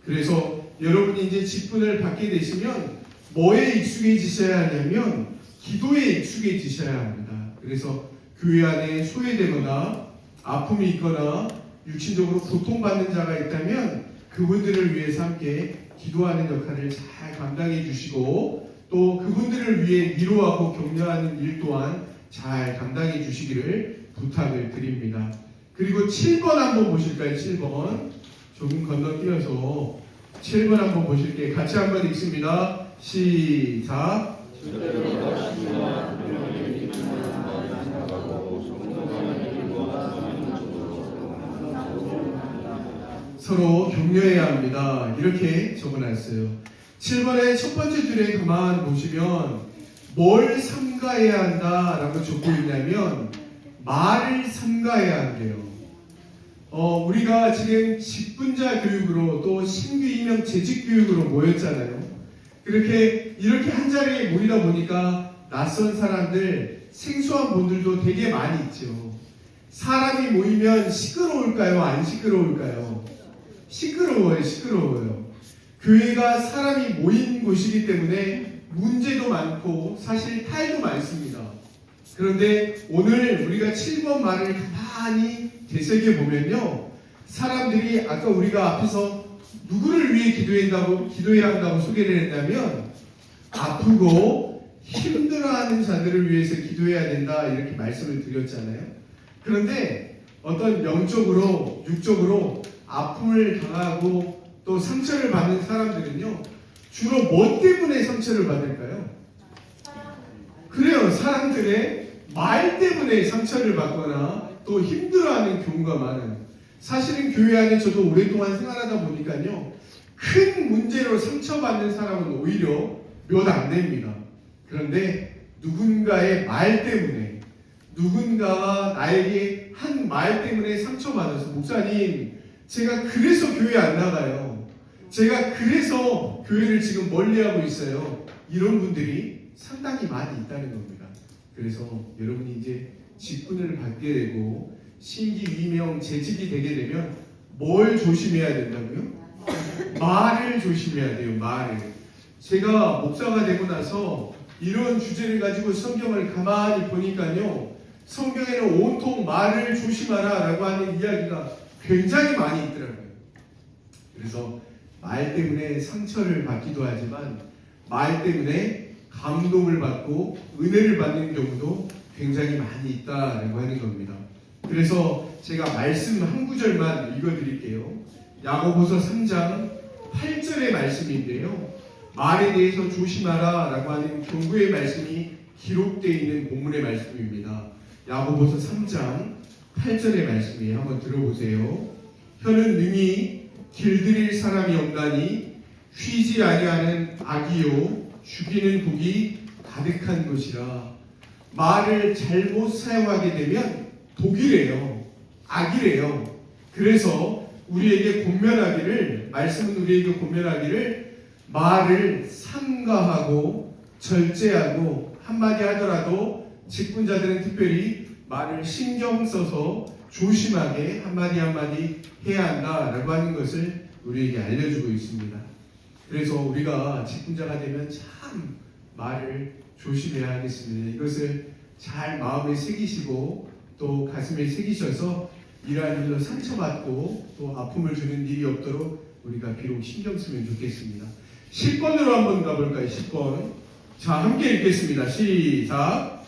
그래서 여러분이 이제 직분을 받게 되시면 뭐에 익숙해지셔야 하냐면 기도에 익숙해지셔야 합니다. 그래서 교회 안에 소외되거나 아픔이 있거나 육신적으로 고통받는 자가 있다면 그분들을 위해서 함께 기도하는 역할을 잘 감당해 주시고, 또 그분들을 위해 위로하고 격려하는 일 또한 잘 감당해 주시기를 부탁을 드립니다. 그리고 7번 한번 보실까요? 7번 조금 건너뛰어서 7번 한번 보실게요. 같이 한번 읽습니다. 시작. 서로 격려해야 합니다. 이렇게 적어놨어요. 7번의 첫 번째 줄에 그만 보시면 뭘 삼가해야 한다라고 적고 있냐면 말을 삼가해야 한대요. 우리가 지금 직분자 교육으로 또 신규 임명 재직 교육으로 모였잖아요. 이렇게 한 자리에 모이다 보니까 낯선 사람들, 생소한 분들도 되게 많이 있죠. 사람이 모이면 시끄러울까요? 안 시끄러울까요? 시끄러워요. 교회가 사람이 모인 곳이기 때문에 문제도 많고 사실 타일도 많습니다. 그런데 오늘 우리가 7번 말을 가만히 되새겨 보면요, 사람들이 아까 우리가 앞에서 누구를 위해 기도해야 한다고 소개를 했냐면 아프고 힘들어하는 자들을 위해서 기도해야 된다 이렇게 말씀을 드렸잖아요. 그런데 어떤 영적으로 육적으로 아픔을 당하고 또 상처를 받는 사람들은요, 주로 뭐 때문에 상처를 받을까요? 그래요. 사람들의 말 때문에 상처를 받거나 또 힘들어하는 경우가 많아요. 사실은 교회 안에 저도 오랫동안 생활하다 보니까요, 큰 문제로 상처받는 사람은 오히려 몇 안 됩니다. 그런데 누군가의 말 때문에, 누군가가 나에게 한 말 때문에 상처받아서, 목사님 제가 그래서 교회 안 나가요, 제가 그래서 교회를 지금 멀리하고 있어요, 이런 분들이 상당히 많이 있다는 겁니다. 그래서 여러분이 이제 직분을 받게 되고 신기 위명 재직이 되게 되면 뭘 조심해야 된다고요? 말을 조심해야 돼요. 말을. 제가 목사가 되고 나서 이런 주제를 가지고 성경을 가만히 보니까요, 성경에는 온통 말을 조심하라 라고 하는 이야기가 굉장히 많이 있더라고요. 그래서 말 때문에 상처를 받기도 하지만 말 때문에 감동을 받고 은혜를 받는 경우도 굉장히 많이 있다라고 하는 겁니다. 그래서 제가 말씀 한 구절만 읽어드릴게요. 야고보서 3장 8절의 말씀인데요, 말에 대해서 조심하라 라고 하는 경고의 말씀이 기록되어 있는 본문의 말씀입니다. 야고보서 3장 8절의 말씀이에요. 한번 들어보세요. 혀는 능히 길들일 사람이 없나니 쉬지 아니하는 악이요 죽이는 독이 가득한 것이라. 말을 잘못 사용하게 되면 독이래요, 악이래요. 그래서 우리에게 권면하기를, 말씀은 우리에게 권면하기를 말을 삼가하고 절제하고, 한마디 하더라도 직분자들은 특별히 말을 신경 써서 조심하게 한마디 한마디 해야 한다라고 하는 것을 우리에게 알려주고 있습니다. 그래서 우리가 직분자가 되면 참 말을 조심해야 하겠습니다. 이것을 잘 마음에 새기시고 또 가슴에 새기셔서 이러한 일로 상처받고 또 아픔을 주는 일이 없도록 우리가 비록 신경 쓰면 좋겠습니다. 10번으로 한번 가볼까요? 10번. 자, 함께 읽겠습니다. 시작.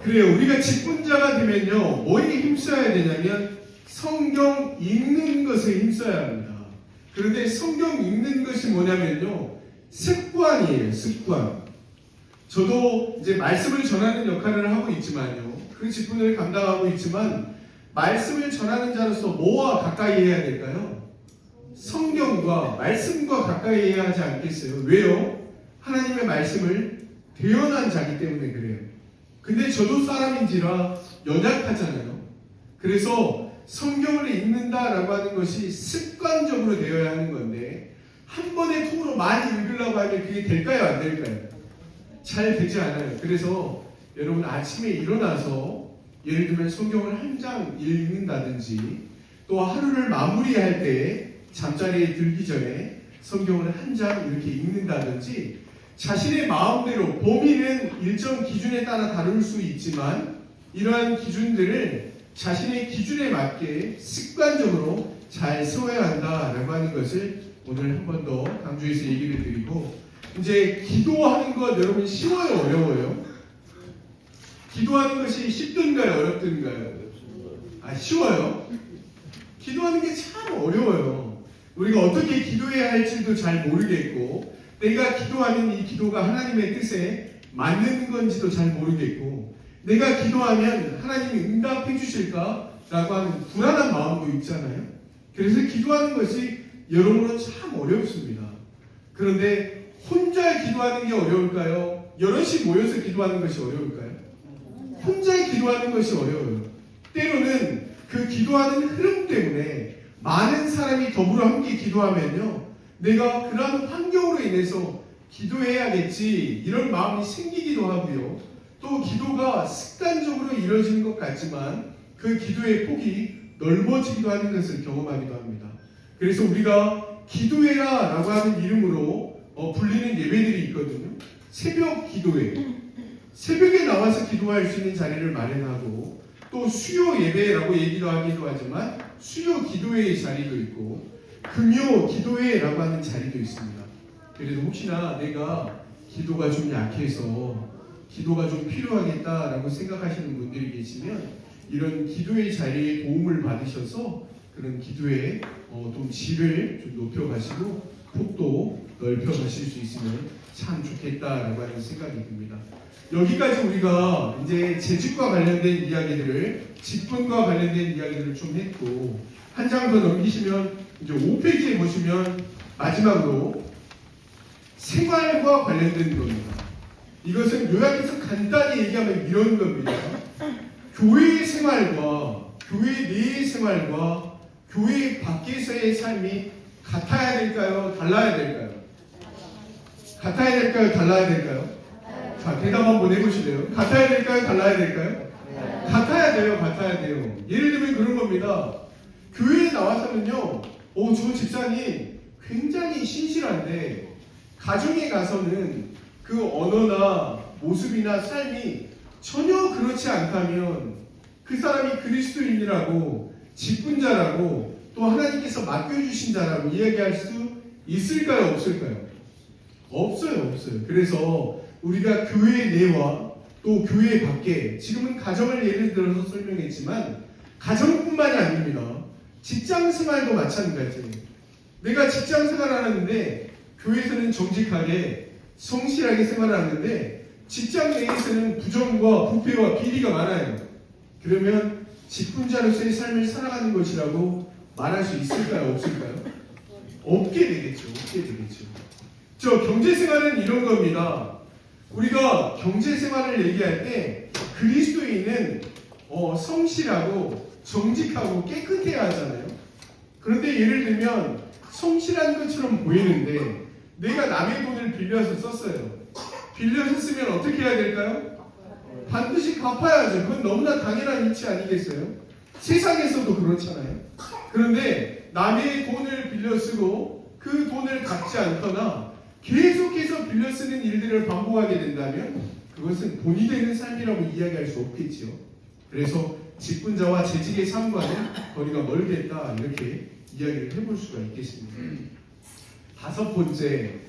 그래요. 우리가 직분자가 되면요, 뭐에 힘써야 되냐면 성경 읽는 것에 힘써야 합니다. 그런데 성경 읽는 것이 뭐냐면요, 습관이에요. 습관. 저도 이제 말씀을 전하는 역할을 하고 있지만요, 그 직분을 감당하고 있지만 말씀을 전하는 자로서 뭐와 가까이 해야 될까요? 성경과 말씀과 가까이 해야 하지 않겠어요? 왜요? 하나님의 말씀을 대언한 자기 때문에 그래요. 근데 저도 사람인지라 연약하잖아요. 그래서 성경을 읽는다라고 하는 것이 습관적으로 되어야 하는 건데, 한 번에 통으로 많이 읽으려고 하면 그게 될까요? 안 될까요? 잘 되지 않아요. 그래서 여러분 아침에 일어나서 예를 들면 성경을 한 장 읽는다든지, 또 하루를 마무리할 때 잠자리에 들기 전에 성경을 한 장 이렇게 읽는다든지, 자신의 마음대로, 범위는 일정 기준에 따라 다를 수 있지만 이러한 기준들을 자신의 기준에 맞게 습관적으로 잘 세워야 한다라고 하는 것을 오늘 한 번 더 강조해서 얘기를 드리고, 이제 기도하는 것 여러분 쉬워요, 어려워요? 기도하는 것이 쉽든가요, 어렵든가요? 쉬워요. 기도하는 게 참 어려워요. 우리가 어떻게 기도해야 할지도 잘 모르겠고, 내가 기도하는 이 기도가 하나님의 뜻에 맞는 건지도 잘 모르겠고, 내가 기도하면 하나님이 응답해 주실까라고 하는 불안한 마음도 있잖아요. 그래서 기도하는 것이 여러모로 참 어렵습니다. 그런데 혼자 기도하는 게 어려울까요? 여럿이 모여서 기도하는 것이 어려울까요? 혼자 기도하는 것이 어려워요. 때로는 그 기도하는 흐름 때문에 많은 사람이 더불어 함께 기도하면요, 내가 그런 환경으로 인해서 기도해야겠지 이런 마음이 생기기도 하고요, 또 기도가 습관적으로 이루어지는 것 같지만 그 기도의 폭이 넓어지기도 하는 것을 경험하기도 합니다. 그래서 우리가 기도회라 라고 하는 이름으로 불리는 예배들이 있거든요. 새벽 기도회, 새벽에 나와서 기도할 수 있는 자리를 마련하고, 또 수요 예배라고 얘기도 하기도 하지만 수요 기도회의 자리도 있고, 금요 기도회라고 하는 자리도 있습니다. 그래서 혹시나 내가 기도가 좀 약해서 기도가 좀 필요하겠다라고 생각하시는 분들이 계시면 이런 기도의 자리에 도움을 받으셔서 그런 기도의 좀 질을 좀 높여가시고 폭도 넓혀가실 수 있으면 참 좋겠다라고 하는 생각이 듭니다. 여기까지 우리가 이제 재직과 관련된 이야기들을, 직분과 관련된 이야기들을 좀 했고, 한 장 더 넘기시면 이제 5페이지에 보시면 마지막으로 생활과 관련된 겁니다. 이것은 요약해서 간단히 얘기하면 이런 겁니다. 교회의 생활과 교회 내의 생활과 교회 밖에서의 삶이 같아야 될까요? 달라야 될까요? 같아야 될까요? 달라야 될까요? 자, 대답 한번 해보실래요? 같아야 될까요? 달라야 될까요? 같아야 돼요. 같아야 돼요. 예를 들면 그런 겁니다. 교회에 나와서는요, 저 집사님 굉장히 신실한데 가정에 가서는 그 언어나 모습이나 삶이 전혀 그렇지 않다면 그 사람이 그리스도인이라고, 직분자라고, 또 하나님께서 맡겨주신 자라고 이야기할 수 있을까요? 없을까요? 없어요. 그래서 우리가 교회 내와 또 교회 밖에, 지금은 가정을 예를 들어서 설명했지만 가정뿐만이 아닙니다. 직장 생활도 마찬가지예요. 내가 직장 생활을 하는데 교회에서는 정직하게 성실하게 생활을 하는데 직장 내에서는 부정과 부패와 비리가 많아요. 그러면 직분자로서의 삶을 살아가는 것이라고 말할 수 있을까요? 없을까요? 없게 되겠죠. 저 경제생활은 이런 겁니다. 우리가 경제생활을 얘기할 때 그리스도인은 성실하고 정직하고 깨끗해야 하잖아요. 그런데 예를 들면 성실한 것처럼 보이는데 내가 남의 돈을 빌려서 썼어요. 빌려서 쓰면 어떻게 해야 될까요? 반드시 갚아야죠. 그건 너무나 당연한 이치 아니겠어요? 세상에서도 그렇잖아요. 그런데 남의 돈을 빌려 쓰고 그 돈을 갚지 않거나 계속해서 빌려 쓰는 일들을 반복하게 된다면 그것은 돈이 되는 삶이라고 이야기할 수 없겠죠. 그래서 직분자와 재직의 삶과는 거리가 멀겠다, 이렇게 이야기를 해볼 수가 있겠습니다. 다섯 번째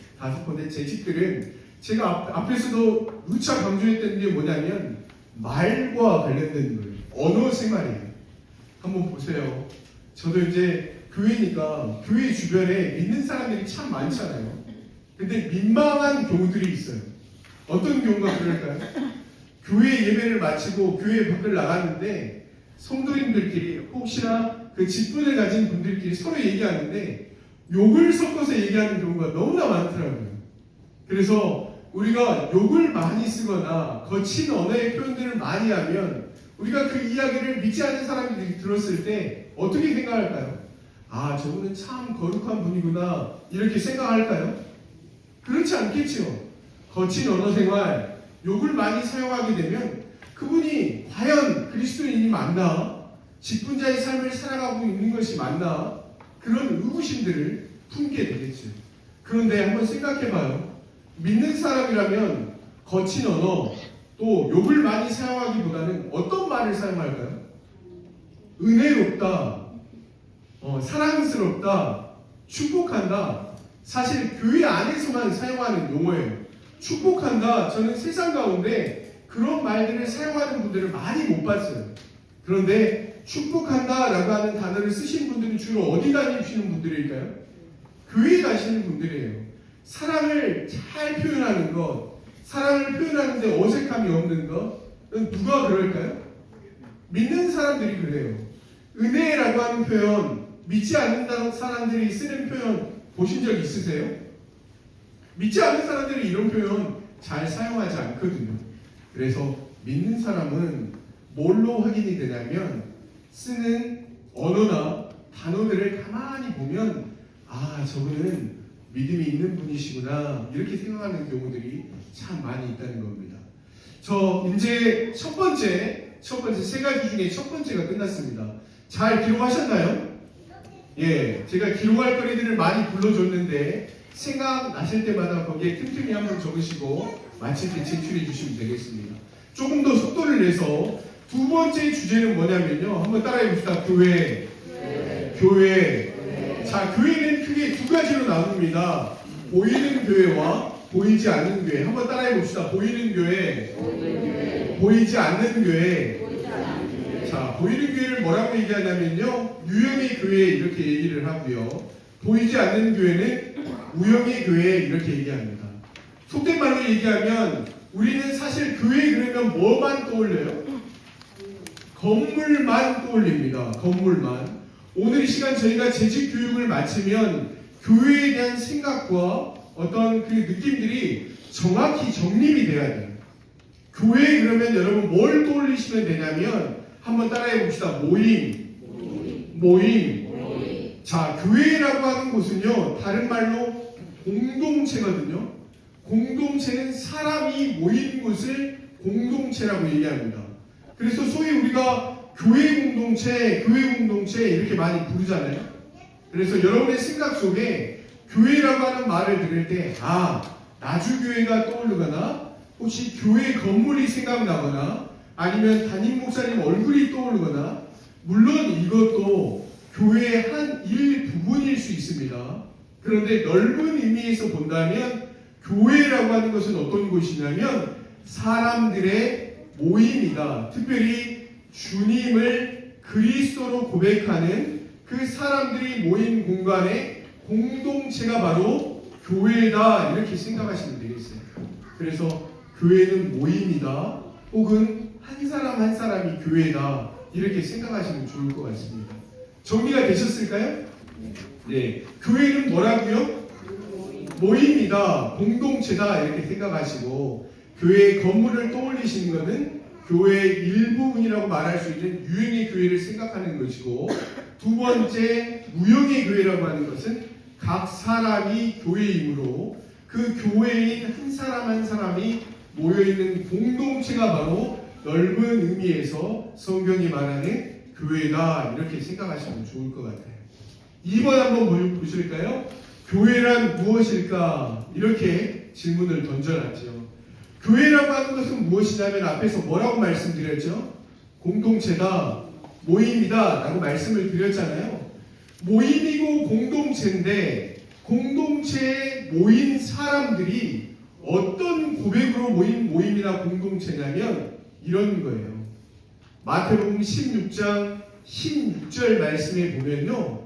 재직들은 제가 앞에서도 누차 강조했던 게 뭐냐면 말과 관련된 거예요. 언어 생활이에요. 한번 보세요. 저도 이제 교회니까 교회 주변에 믿는 사람들이 참 많잖아요. 근데 민망한 경우들이 있어요. 어떤 경우가 그럴까요? 교회 예배를 마치고 교회 밖을 나갔는데 성도님들끼리 혹시나 그 직분을 가진 분들끼리 서로 얘기하는데 욕을 섞어서 얘기하는 경우가 너무나 많더라고요. 그래서 우리가 욕을 많이 쓰거나 거친 언어의 표현들을 많이 하면 우리가 그 이야기를 믿지 않는 사람들이 들었을 때 어떻게 생각할까요? 아, 저분은 참 거룩한 분이구나 이렇게 생각할까요? 그렇지 않겠죠. 거친 언어 생활, 욕을 많이 사용하게 되면 그분이 과연 그리스도인이 맞나? 직분자의 삶을 살아가고 있는 것이 맞나? 그런 의구심들을 품게 되겠죠. 그런데 한번 생각해봐요. 믿는 사람이라면 거친 언어, 또 욕을 많이 사용하기보다는 어떤 말을 사용할까요? 은혜롭다, 사랑스럽다, 축복한다. 사실 교회 안에서만 사용하는 용어예요. 축복한다. 저는 세상 가운데 그런 말들을 사용하는 분들을 많이 못 봤어요. 그런데 축복한다라고 하는 단어를 쓰신 분들은 주로 어디 다니시는 분들일까요? 교회에 가시는 분들이에요. 사랑을 잘 표현하는 것, 사랑을 표현하는데 어색함이 없는 것, 누가 그럴까요? 믿는 사람들이 그래요. 은혜라고 하는 표현, 믿지 않는 사람들이 쓰는 표현 보신 적 있으세요? 믿지 않는 사람들이 이런 표현 잘 사용하지 않거든요. 그래서 믿는 사람은 뭘로 확인이 되냐면 쓰는 언어나 단어들을 가만히 보면 아, 저분은 믿음이 있는 분이시구나 이렇게 생각하는 경우들이 참 많이 있다는 겁니다. 저 이제 첫 번째 세 가지 중에 첫 번째가 끝났습니다. 잘 기록하셨나요? 예, 제가 기록할 거리들을 많이 불러줬는데 생각나실 때마다 거기에 틈틈이 한번 적으시고 마칠 때 제출해 주시면 되겠습니다. 조금 더 속도를 내서 두 번째 주제는 뭐냐면요. 한번 따라해 봅시다. 교회. 자, 교회는 크게 두 가지로 나눕니다. 보이는 교회와 보이지 않는 교회. 한번 따라해 봅시다. 보이는 교회, 보이지 않는 교회. 자, 보이는 교회를 뭐라고 얘기하냐면요. 유형의 교회 이렇게 얘기를 하고요. 보이지 않는 교회는 우형의 교회 이렇게 얘기합니다. 속된 말로 얘기하면 우리는 사실 교회 그러면 뭐만 떠올려요? 건물만 떠올립니다. 건물만. 오늘 이 시간 저희가 재직 교육을 마치면 교회에 대한 생각과 어떤 그 느낌들이 정확히 정립이 돼야 돼요. 교회 그러면 여러분 뭘 떠올리시면 되냐면 한번 따라해 봅시다. 모임. 자, 교회라고 하는 곳은요, 다른 말로 공동체거든요. 공동체는 사람이 모인 곳을 공동체라고 얘기합니다. 그래서 소위 우리가 교회 공동체 이렇게 많이 부르잖아요. 그래서 여러분의 생각 속에 교회라고 하는 말을 들을 때, 아, 나주교회가 떠오르거나, 혹시 교회 건물이 생각나거나, 아니면 담임 목사님 얼굴이 떠오르거나, 물론 이것도 교회의 한 일부분일 수 있습니다. 그런데 넓은 의미에서 본다면 교회라고 하는 것은 어떤 곳이냐면 사람들의 모임이다. 특별히 주님을 그리스도로 고백하는 그 사람들이 모인 공간의 공동체가 바로 교회다. 이렇게 생각하시면 되겠어요. 그래서 교회는 모임이다. 혹은 한 사람 한 사람이 교회다. 이렇게 생각하시면 좋을 것 같습니다. 정리가 되셨을까요? 네. 교회는 뭐라고요? 모임이다, 공동체다 이렇게 생각하시고 교회의 건물을 떠올리시는 것은 교회의 일부분이라고 말할 수 있는 유형의 교회를 생각하는 것이고 두 번째 무형의 교회라고 하는 것은 각 사람이 교회이므로 그 교회인 한 사람 한 사람이 모여있는 공동체가 바로 넓은 의미에서 성경이 말하는 교회다 이렇게 생각하시면 좋을 것 같아요. 2번 한번 보실까요? 교회란 무엇일까? 이렇게 질문을 던져놨죠. 교회라고 하는 것은 무엇이냐면 앞에서 뭐라고 말씀드렸죠? 공동체다, 모임이다 라고 말씀을 드렸잖아요. 모임이고 공동체인데 공동체에 모인 사람들이 어떤 고백으로 모인 모임이나 공동체냐면 이런 거예요. 마태복음 16장 16절 말씀에 보면요,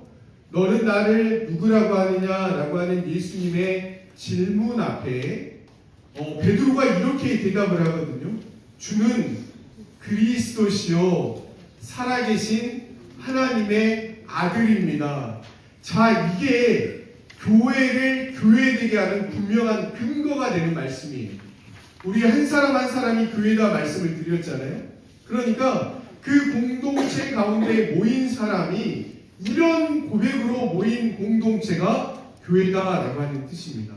너는 나를 누구라고 하느냐라고 하는 예수님의 질문 앞에 베드로가 이렇게 대답을 하거든요. 주는 그리스도시요 살아계신 하나님의 아들입니다. 자, 이게 교회를 교회되게 하는 분명한 근거가 되는 말씀이에요. 우리 한 사람 한 사람이 교회다 말씀을 드렸잖아요. 그러니까 그 공동체 가운데 모인 사람이 이런 고백으로 모인 공동체가 교회다라고 하는 뜻입니다.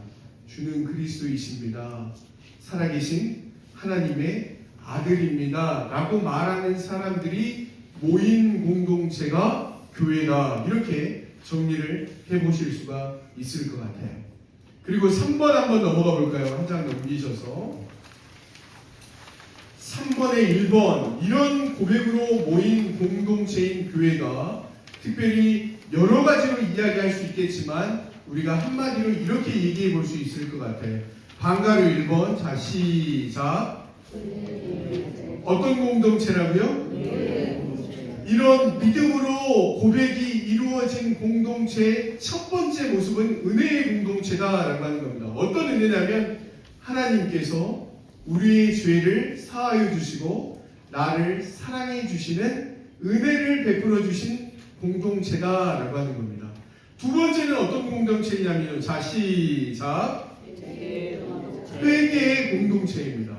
주는 그리스도이십니다. 살아계신 하나님의 아들입니다. 라고 말하는 사람들이 모인 공동체가 교회다. 이렇게 정리를 해보실 수가 있을 것 같아요. 그리고 3번 한번 넘어가 볼까요? 한 장 넘기셔서 3번에 1번, 이런 고백으로 모인 공동체인 교회가 특별히 여러 가지로 이야기할 수 있겠지만 우리가 한마디로 이렇게 얘기해 볼 수 있을 것 같아요. 방가로 1번, 자 시작. 어떤 공동체라고요? 이런 믿음으로 고백이 이루어진 공동체의 첫 번째 모습은 은혜의 공동체다라고 하는 겁니다. 어떤 은혜냐면 하나님께서 우리의 죄를 사하여 주시고 나를 사랑해 주시는 은혜를 베풀어 주신 공동체다라고 하는 겁니다. 두 번째는 어떤 공동체냐면요. 자 시작. 회개의 공동체입니다.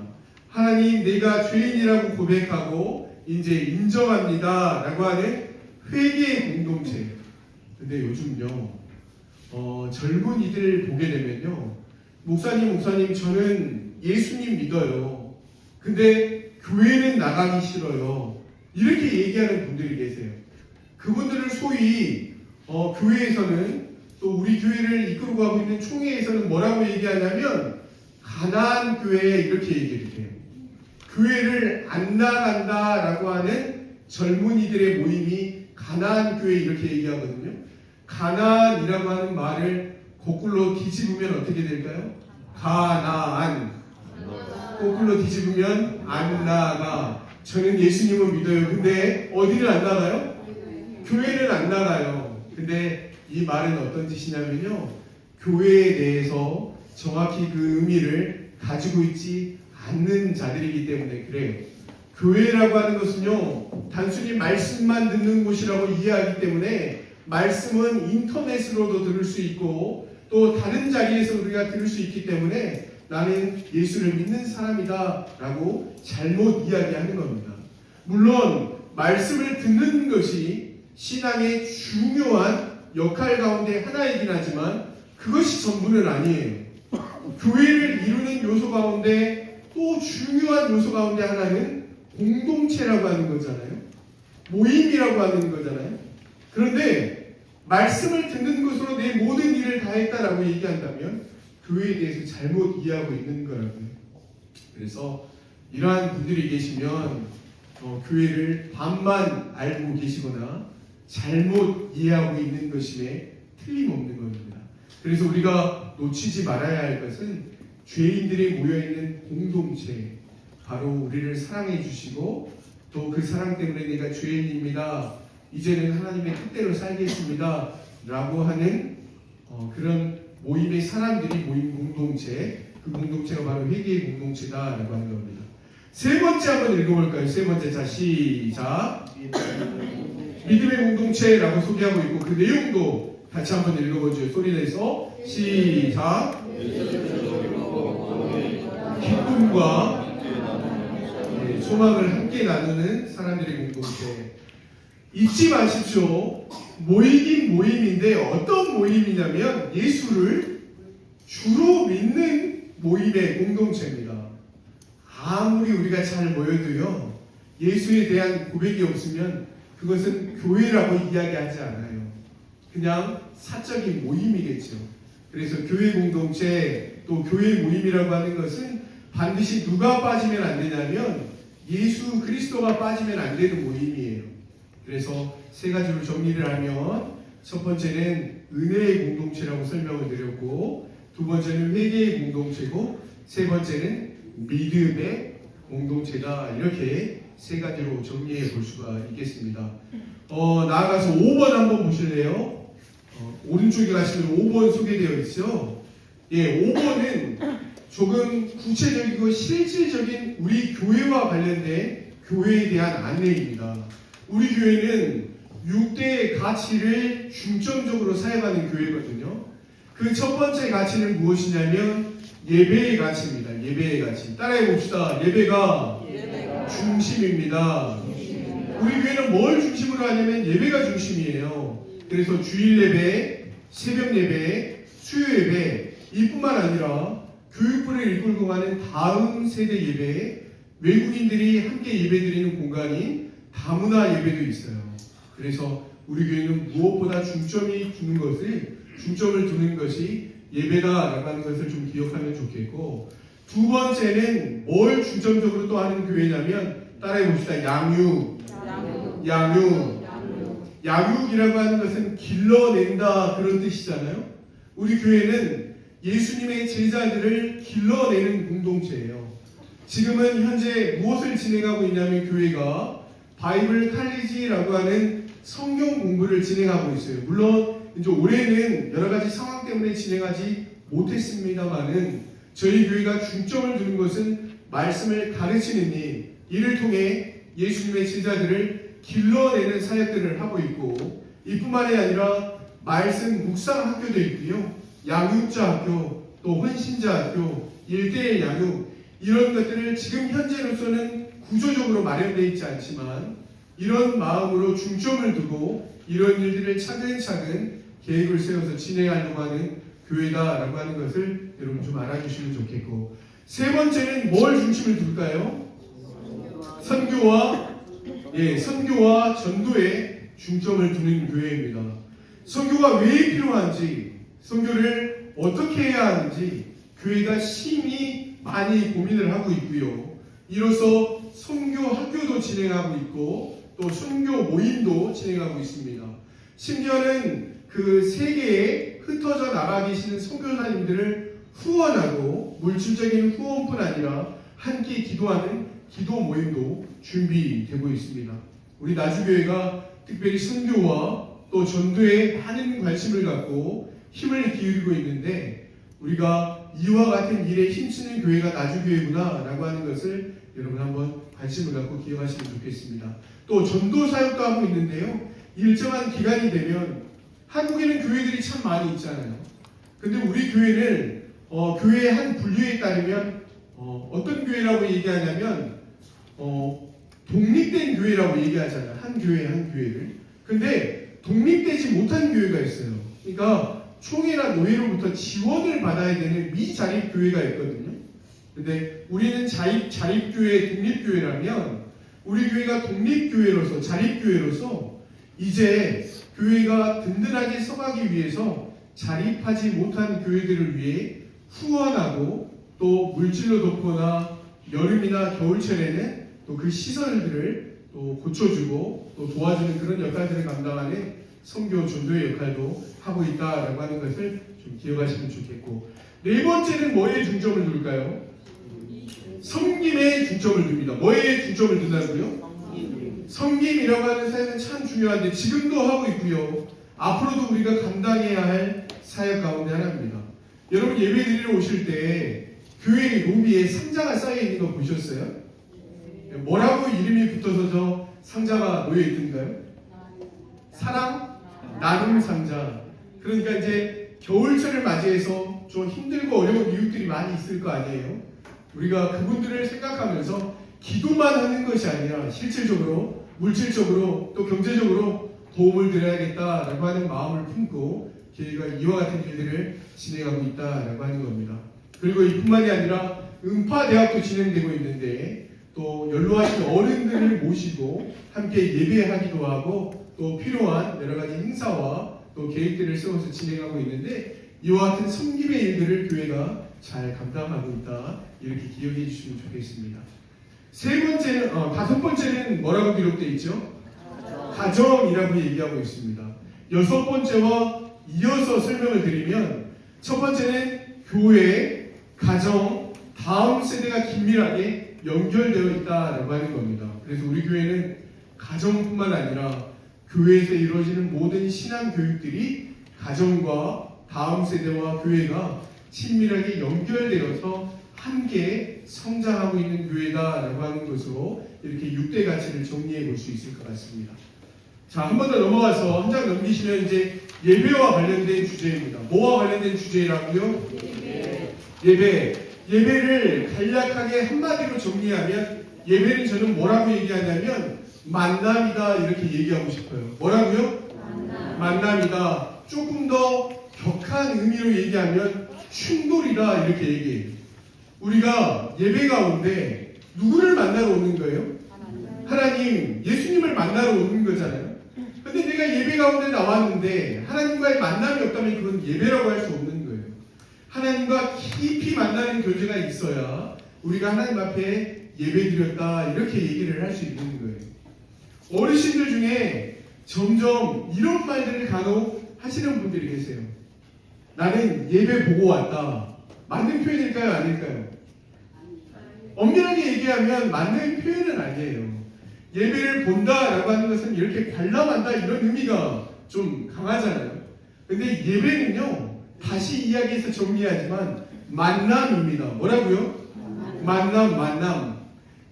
하나님, 내가 죄인이라고 고백하고 이제 인정합니다 라고 하는 회개의 공동체. 근데 요즘요 젊은이들 보게 되면요, 목사님 저는 예수님 믿어요. 근데 교회는 나가기 싫어요. 이렇게 얘기하는 분들이 계세요. 그분들을 소위 교회에서는, 또 우리 교회를 이끌고 가고 있는 총회에서는 뭐라고 얘기하냐면 가나안 교회 이렇게 얘기를 해요. 교회를 안 나간다라고 하는 젊은이들의 모임이 가나안 교회 이렇게 얘기하거든요. 가나안이라고 하는 말을 거꾸로 뒤집으면 어떻게 될까요? 가나안. 거꾸로 뒤집으면 안 나가. 저는 예수님을 믿어요. 근데 어디를 안 나가요? 교회를 안 나가요. 근데 이 말은 어떤 뜻이냐면요, 교회에 대해서 정확히 그 의미를 가지고 있지 않는 자들이기 때문에 그래요. 교회라고 하는 것은요, 단순히 말씀만 듣는 곳이라고 이해하기 때문에 말씀은 인터넷으로도 들을 수 있고 또 다른 자리에서 우리가 들을 수 있기 때문에 나는 예수를 믿는 사람이다 라고 잘못 이야기하는 겁니다. 물론 말씀을 듣는 것이 신앙의 중요한 역할 가운데 하나이긴 하지만 그것이 전부는 아니에요. 교회를 이루는 요소 가운데 또 중요한 요소 가운데 하나는 공동체라고 하는 거잖아요. 모임이라고 하는 거잖아요. 그런데 말씀을 듣는 것으로 내 모든 일을 다했다라고 얘기한다면 교회에 대해서 잘못 이해하고 있는 거라고요. 그래서 이러한 분들이 계시면 교회를 반만 알고 계시거나 잘못 이해하고 있는 것임에 틀림없는 겁니다. 그래서 우리가 놓치지 말아야 할 것은 죄인들이 모여있는 공동체, 바로 우리를 사랑해 주시고 또 그 사랑 때문에 내가 죄인입니다, 이제는 하나님의 뜻대로 살겠습니다 라고 하는 그런 모임의 사람들이 모인 공동체, 그 공동체가 바로 회개의 공동체다라고 하는 겁니다. 세 번째 한번 읽어볼까요? 세 번째, 자 시작. 믿음의 공동체라고 소개하고 있고 그 내용도 같이 한번 읽어보죠. 소리내서 시작. 기쁨과 소망을 함께 나누는 사람들의 공동체. 잊지 마십시오. 모이긴 모임인데 어떤 모임이냐면 예수를 주로 믿는 모임의 공동체입니다. 아무리 우리가 잘 모여도요, 예수에 대한 고백이 없으면 그것은 교회라고 이야기하지 않아요. 그냥 사적인 모임이겠죠. 그래서 교회 공동체, 또 교회 모임이라고 하는 것은 반드시 누가 빠지면 안 되냐면 예수 그리스도가 빠지면 안 되는 모임이에요. 그래서 세 가지로 정리를 하면 첫 번째는 은혜의 공동체라고 설명을 드렸고, 두 번째는 회개의 공동체고, 세 번째는 믿음의 공동체다. 이렇게 세 가지로 정리해 볼 수가 있겠습니다. 나아가서 5번 한번 보실래요? 오른쪽에 가시면 5번 소개되어 있죠. 예, 5번은 조금 구체적이고 실질적인 우리 교회와 관련된 교회에 대한 안내입니다. 우리 교회는 6대의 가치를 중점적으로 사용하는 교회거든요. 그 첫 번째 가치는 무엇이냐면 예배의 가치입니다. 예배의 가치. 따라해 봅시다. 예배가 중심입니다. 우리 교회는 뭘 중심으로 하냐면 예배가 중심이에요. 그래서 주일 예배, 새벽 예배, 수요 예배 이뿐만 아니라 교육부를 이끌고 가는 다음 세대 예배, 외국인들이 함께 예배드리는 공간인 다문화 예배도 있어요. 그래서 우리 교회는 무엇보다 중점을 두는 것이 예배다라고 하는 것을 좀 기억하면 좋겠고, 두 번째는 뭘 중점적으로 또 하는 교회냐면 따라해 봅시다. 양육이라고 하는 것은 길러낸다 그런 뜻이잖아요. 우리 교회는 예수님의 제자들을 길러내는 공동체예요. 지금은 현재 무엇을 진행하고 있냐면 교회가 바이블 칼리지라고 하는 성경 공부를 진행하고 있어요. 물론 이제 올해는 여러 가지 상황 때문에 진행하지 못했습니다만은 저희 교회가 중점을 두는 것은 말씀을 가르치는 일, 이를 통해 예수님의 제자들을 길러내는 사역들을 하고 있고, 이뿐만이 아니라 말씀 묵상 학교도 있고요, 양육자 학교, 또 헌신자 학교, 1:1 양육, 이런 것들을 지금 현재로서는 구조적으로 마련되어 있지 않지만 이런 마음으로 중점을 두고 이런 일들을 차근차근 계획을 세워서 진행하려고 하는 교회다라고 하는 것을 여러분 좀 알아주시면 좋겠고, 세 번째는 뭘 중심을 둘까요? 선교와 전도에 중점을 두는 교회입니다. 선교가 왜 필요한지, 선교를 어떻게 해야 하는지 교회가 심히 많이 고민을 하고 있고요. 이로써 선교 학교도 진행하고 있고 또 선교 모임도 진행하고 있습니다. 심지어는 그 세계에 흩어져 나가 계시는 선교사님들을 후원하고 물질적인 후원뿐 아니라 함께 기도하는 기도 모임도 준비되고 있습니다. 우리 나주교회가 특별히 선교와 또 전도에 많은 관심을 갖고 힘을 기울이고 있는데, 우리가 이와 같은 일에 힘쓰는 교회가 나주교회구나 라고 하는 것을 여러분 한번 관심을 갖고 기억하시면 좋겠습니다. 또 전도 사역도 하고 있는데요, 일정한 기간이 되면 한국에는 교회들이 참 많이 있잖아요. 근데 우리 교회는 교회의 한 분류에 따르면 어떤 교회라고 얘기하냐면 독립된 교회라고 얘기하잖아요. 한 교회를. 근데 독립되지 못한 교회가 있어요. 그러니까 총회나 노회로부터 지원을 받아야 되는 미자립 교회가 있거든요. 근데 우리는 자립교회, 독립교회라면 우리 교회가 독립교회로서, 자립교회로서 이제 교회가 든든하게 서가기 위해서 자립하지 못한 교회들을 위해 후원하고 또 물질로 돕거나 여름이나 겨울철에는 또 그 시설들을 또 고쳐주고 또 도와주는 그런 역할들을 감당하는 선교 전도의 역할도 하고 있다라고 하는 것을 좀 기억하시면 좋겠고, 네 번째는 뭐에 중점을 둘까요? 섬김에 중점을 둡니다. 뭐에 중점을 둔다고요? 섬김이라고 하는 사역은 참 중요한데 지금도 하고 있고요, 앞으로도 우리가 감당해야 할 사역 가운데 하나입니다. 여러분 예배 드리러 오실 때 교회 로비에 상자가 쌓여 있는 거 보셨어요? 뭐라고 이름이 붙어서 저 상자가 놓여 있던가요? 사랑 나눔 상자. 그러니까 이제 겨울철을 맞이해서 좀 힘들고 어려운 이웃들이 많이 있을 거 아니에요? 우리가 그분들을 생각하면서 기도만 하는 것이 아니라 실질적으로, 물질적으로, 또 경제적으로 도움을 드려야겠다라고 하는 마음을 품고 저희가 이와 같은 일들을 진행하고 있다라고 하는 겁니다. 그리고 이뿐만이 아니라 음파대학도 진행되고 있는데 또 연로하신 어른들을 모시고 함께 예배하기도 하고 또 필요한 여러 가지 행사와 또 계획들을 세워서 진행하고 있는데, 이와 같은 섬김의 일들을 교회가 잘 감당하고 있다, 이렇게 기억해 주시면 좋겠습니다. 다섯 번째는 뭐라고 기록되어 있죠? 가정이라고 얘기하고 있습니다. 여섯 번째와 이어서 설명을 드리면, 첫 번째는 교회, 가정, 다음 세대가 긴밀하게 연결되어 있다라고 하는 겁니다. 그래서 우리 교회는 가정뿐만 아니라 교회에서 이루어지는 모든 신앙 교육들이 가정과 다음 세대와 교회가 친밀하게 연결되어서 함께 성장하고 있는 교회다라고 하는 것으로 이렇게 6대 가치를 정리해 볼 수 있을 것 같습니다. 자, 한 번 더 넘어가서 한 장 넘기시면 이제 예배와 관련된 주제입니다. 뭐와 관련된 주제라고요? 예배를 간략하게 한마디로 정리하면 예배는 저는 뭐라고 얘기하냐면 만남이다 이렇게 얘기하고 싶어요. 뭐라고요? 만남이다. 조금 더 격한 의미로 얘기하면 충돌이다 이렇게 얘기해요. 우리가 예배 가운데 누구를 만나러 오는 거예요? 하나님, 예수님을 만나러 오는 거잖아요. 근데 내가 예배 가운데 나왔는데 하나님과의 만남이 없다면 그건 예배라고 할 수 없는 거예요. 하나님과 깊이 만나는 교제가 있어야 우리가 하나님 앞에 예배 드렸다 이렇게 얘기를 할 수 있는 거예요. 어르신들 중에 점점 이런 말들을 간혹 하시는 분들이 계세요. 나는 예배 보고 왔다. 맞는 표현일까요? 아닐까요? 엄밀하게 얘기하면 맞는 표현은 아니에요. 예배를 본다라고 하는 것은 이렇게 관람한다 이런 의미가 좀 강하잖아요. 근데 예배는요, 다시 이야기해서 정리하지만 만남입니다. 뭐라고요? 만남.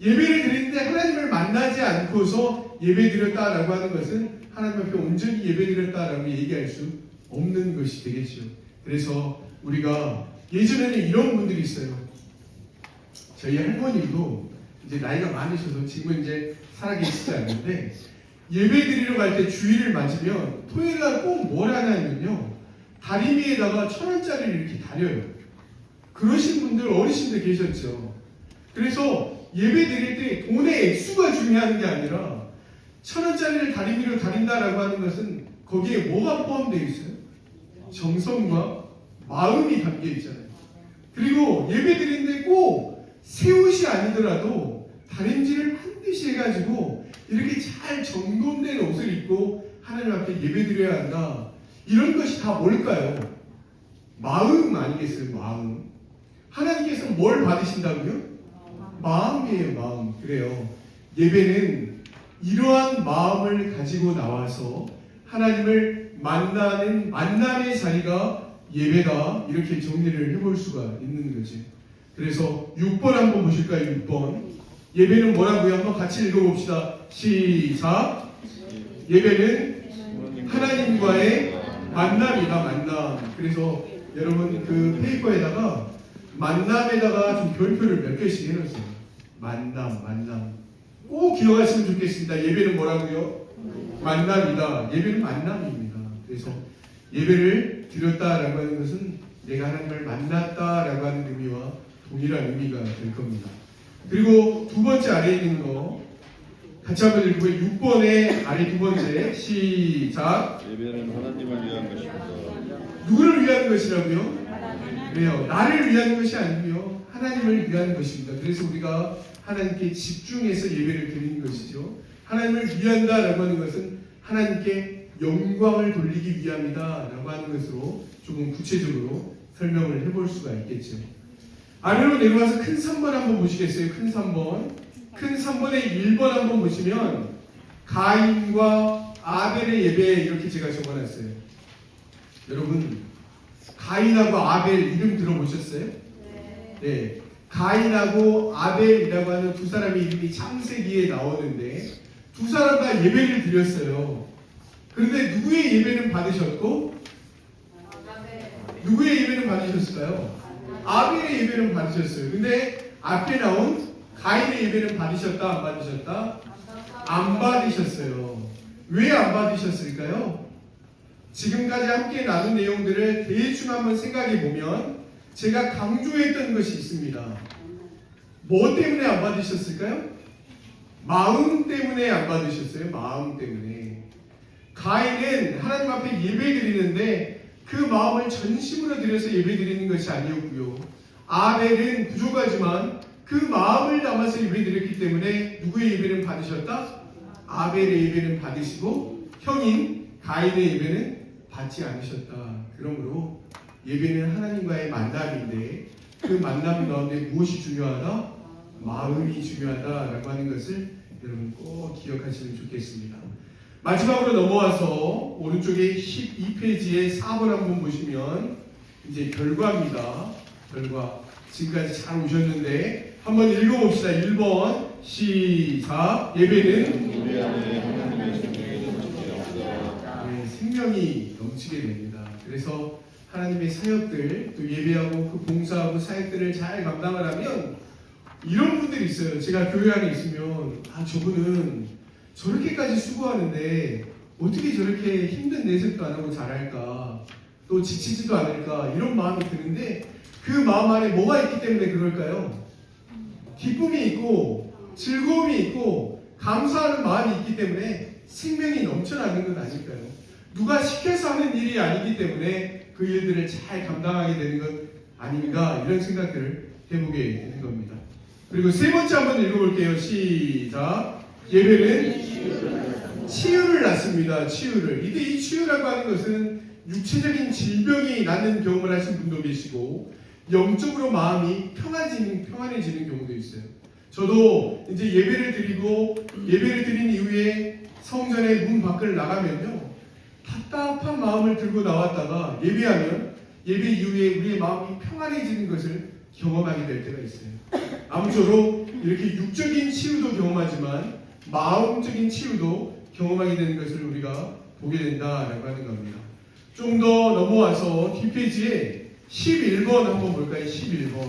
예배를 드리는데 하나님을 만나지 않고서 예배 드렸다라고 하는 것은 하나님 앞에 온전히 예배 드렸다라고 얘기할 수 없는 것이 되겠죠. 그래서 우리가 예전에는 이런 분들이 있어요. 저희 할머님도 이제 나이가 많으셔서 지금은 이제 살아계시지 않는데 예배 드리러 갈 때 주일을 맞으면 토요일 날 꼭 뭘 하냐면요, 다리미에다가 1,000원짜리를 이렇게 다려요. 그러신 분들 어르신들 계셨죠. 그래서 예배 드릴 때 돈의 액수가 중요한 게 아니라 1,000원짜리를 다리미로 다린다라고 하는 것은 거기에 뭐가 포함되어 있어요? 정성과 마음이 담겨 있잖아요. 그리고 예배 드리는데 꼭 새 옷이 아니더라도 다림질을 반드시 해가지고 이렇게 잘 점검된 옷을 입고 하나님 앞에 예배 드려야 한다. 이런 것이 다 뭘까요? 마음 아니겠어요? 마음. 하나님께서 뭘 받으신다고요? 마음이에요. 마음. 그래요. 예배는 이러한 마음을 가지고 나와서 하나님을 만나는 만남의 자리가 예배다. 이렇게 정리를 해볼 수가 있는 거지. 그래서 6번 한번 보실까요? 6번. 예배는 뭐라고요? 한번 같이 읽어봅시다. 시작. 예배는 하나님과의 만남이다. 만남. 그래서 여러분 그 페이퍼에다가 만남에다가 좀 별표를 몇 개씩 해놓으세요. 만남. 꼭 기억하시면 좋겠습니다. 예배는 뭐라고요? 만남이다. 예배는 만남입니다. 그래서 예배를 드렸다라고 하는 것은 내가 하나님을 만났다라고 하는 의미와 동일한 의미가 될 겁니다. 그리고 두 번째 아래에 있는 거 같이 한번 읽고요. 6번의 아래 두 번째 시작. 예배는 하나님을 위한 것입니다. 누구를 위한 것이라고요? 그래요. 나를 위한 것이 아니고요. 하나님을 위한 것입니다. 그래서 우리가 하나님께 집중해서 예배를 드리는 것이죠. 하나님을 위한다라고 하는 것은 하나님께 영광을 돌리기 위함이다라고 하는 것으로 조금 구체적으로 설명을 해볼 수가 있겠죠. 아래로 내려와서 큰 3번 한번 보시겠어요? 큰 3번. 큰 3번의 1번 한번 보시면 가인과 아벨의 예배 이렇게 제가 적어놨어요. 여러분 가인하고 아벨 이름 들어보셨어요? 네. 가인하고 아벨이라고 하는 두 사람의 이름이 창세기에 나오는데 두 사람 다 예배를 드렸어요. 그런데 누구의 예배는 받으셨고 누구의 예배는 받으셨을까요? 아벨의 예배는 받으셨어요. 근데 앞에 나온 가인의 예배는 받으셨다 안 받으셨다? 안 받으셨어요. 왜 안 받으셨을까요? 지금까지 함께 나눈 내용들을 대충 한번 생각해 보면 제가 강조했던 것이 있습니다. 뭐 때문에 안 받으셨을까요? 마음 때문에 안 받으셨어요. 마음 때문에. 가인은 하나님 앞에 예배 드리는데 그 마음을 전심으로 드려서 예배 드리는 것이 아니었고요. 아벨은 부족하지만 그 마음을 담아서 예배 드렸기 때문에 누구의 예배는 받으셨다? 아벨의 예배는 받으시고 형인 가인의 예배는 받지 않으셨다. 그러므로 예배는 하나님과의 만남인데 그 만남 가운데 무엇이 중요하다? 마음이 중요하다라고 하는 것을 여러분 꼭 기억하시면 좋겠습니다. 마지막으로 넘어와서 오른쪽에 12페이지에 4번 한번 보시면 이제 결과입니다. 결과. 지금까지 잘 오셨는데 한번 읽어봅시다. 1번 시작. 예배는 우리 안에 하나님의 생명이 넘치게 합니다. 네, 생명이 넘치게 됩니다. 그래서 하나님의 사역들 또 예배하고 그 봉사하고 사역들을 잘 감당을 하면 이런 분들이 있어요. 제가 교회 안에 있으면 저분은 저렇게까지 수고하는데 어떻게 저렇게 힘든 내색도 안 하고 잘할까, 또 지치지도 않을까, 이런 마음이 드는데 그 마음 안에 뭐가 있기 때문에 그럴까요? 기쁨이 있고 즐거움이 있고 감사하는 마음이 있기 때문에 생명이 넘쳐나는 것 아닐까요? 누가 시켜서 하는 일이 아니기 때문에 그 일들을 잘 감당하게 되는 것 아닌가, 이런 생각들을 해보게 되는 겁니다. 그리고 세 번째 한번 읽어볼게요. 시작. 예배는 치유를 낳습니다. 치유를. 이때 이 치유라고 하는 것은 육체적인 질병이 낫는 경험을 하신 분도 계시고 영적으로 마음이 평안해지는 경우도 있어요. 저도 이제 예배를 드린 이후에 성전의 문 밖을 나가면요, 답답한 마음을 들고 나왔다가 예배하면 예배 이후에 우리의 마음이 평안해지는 것을 경험하게 될 때가 있어요. 아무쪼록 이렇게 육적인 치유도 경험하지만 마음적인 치유도 경험하게 되는 것을 우리가 보게 된다라고 하는 겁니다. 좀 더 넘어와서 뒷페이지에 11번 한번 볼까요? 11번.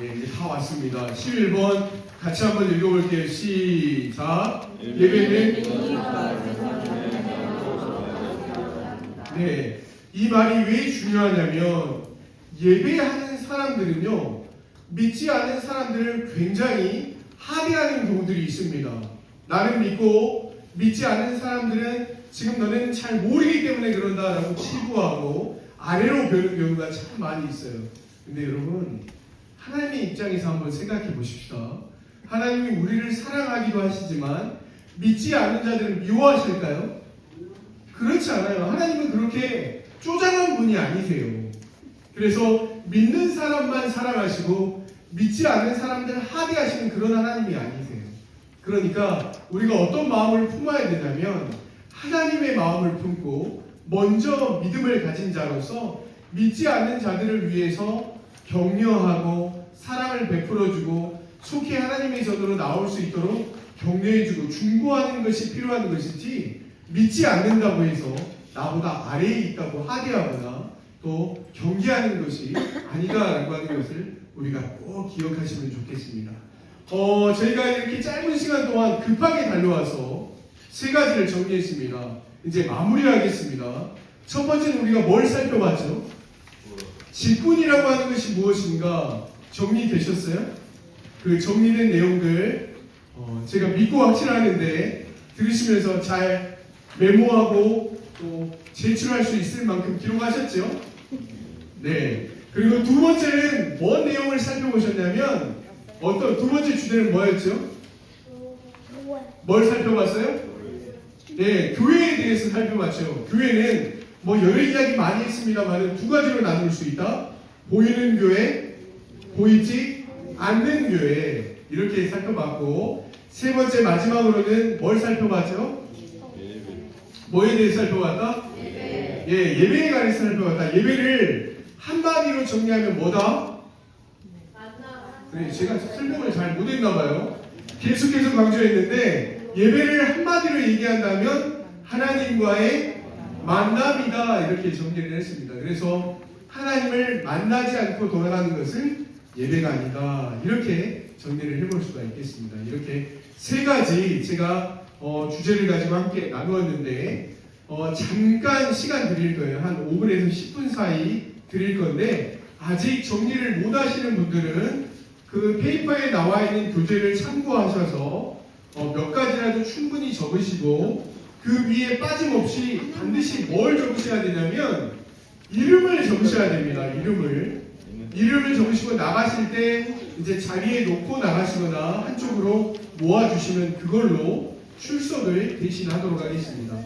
네, 이제 다 왔습니다. 11번 같이 한번 읽어볼게요. 시작. 예배는 네, 이 말이 왜 중요하냐면 예배하는 사람들은요, 믿지 않는 사람들을 굉장히 하대하는 경우들이 있습니다. 나는 믿고 믿지 않는 사람들은 지금 너는 잘 모르기 때문에 그런다라고 치부하고 아래로 벼는 경우가 참 많이 있어요. 근데 여러분, 하나님의 입장에서 한번 생각해 보십시다. 하나님이 우리를 사랑하기도 하시지만 믿지 않는 자들을 미워하실까요? 그렇지 않아요. 하나님은 그렇게 쪼잔한 분이 아니세요. 그래서 믿는 사람만 사랑하시고 믿지 않는 사람들을 하대하시는 그런 하나님이 아니세요. 그러니까 우리가 어떤 마음을 품어야 되냐면 하나님의 마음을 품고 먼저 믿음을 가진 자로서 믿지 않는 자들을 위해서 격려하고 사랑을 베풀어주고 속히 하나님의 전으로 나올 수 있도록 격려해주고 중보하는 것이 필요한 것이지, 믿지 않는다고 해서 나보다 아래에 있다고 하대하거나 또 경계하는 것이 아니다라고 하는 것을 우리가 꼭 기억하시면 좋겠습니다. 저희가 이렇게 짧은 시간 동안 급하게 달려와서 세 가지를 정리했습니다. 이제 마무리하겠습니다. 첫 번째는 우리가 뭘 살펴봤죠? 직분이라고 하는 것이 무엇인가 정리되셨어요? 그 정리된 내용들 제가 믿고 확신하는데 들으시면서 잘 메모하고 또 제출할 수 있을 만큼 기록하셨죠? 네. 그리고 두 번째는 뭔 내용을 살펴보셨냐면 두 번째 주제는 뭐였죠? 뭘 살펴봤어요? 네, 교회에 대해서 살펴봤죠. 교회는 여러 이야기 많이 했습니다만 두 가지로 나눌 수 있다. 보이는 교회, 보이지 않는 교회, 이렇게 살펴봤고, 세 번째 마지막으로는 뭘 살펴봤죠? 뭐에 대해서 살펴봤다? 예배에 관해서 살펴봤다. 예배를 한마디로 정리하면 뭐다? 네, 제가 설명을 잘 못했나봐요. 계속해서 강조했는데 예배를 한마디로 얘기한다면 하나님과의 만남이다, 이렇게 정리를 했습니다. 그래서 하나님을 만나지 않고 돌아가는 것은 예배가 아니다, 이렇게 정리를 해볼 수가 있겠습니다. 이렇게 세 가지 제가 주제를 가지고 함께 나누었는데 잠깐 시간 드릴 거예요. 한 5분에서 10분 사이 드릴 건데 아직 정리를 못 하시는 분들은 그 페이퍼에 나와 있는 교재를 참고하셔서 몇 가지라도 충분히 적으시고 그 위에 빠짐없이 반드시 뭘 적으셔야 되냐면 이름을 적으셔야 됩니다. 이름을 적으시고 나가실 때 이제 자리에 놓고 나가시거나 한쪽으로 모아주시면 그걸로 출석을 대신하도록 하겠습니다.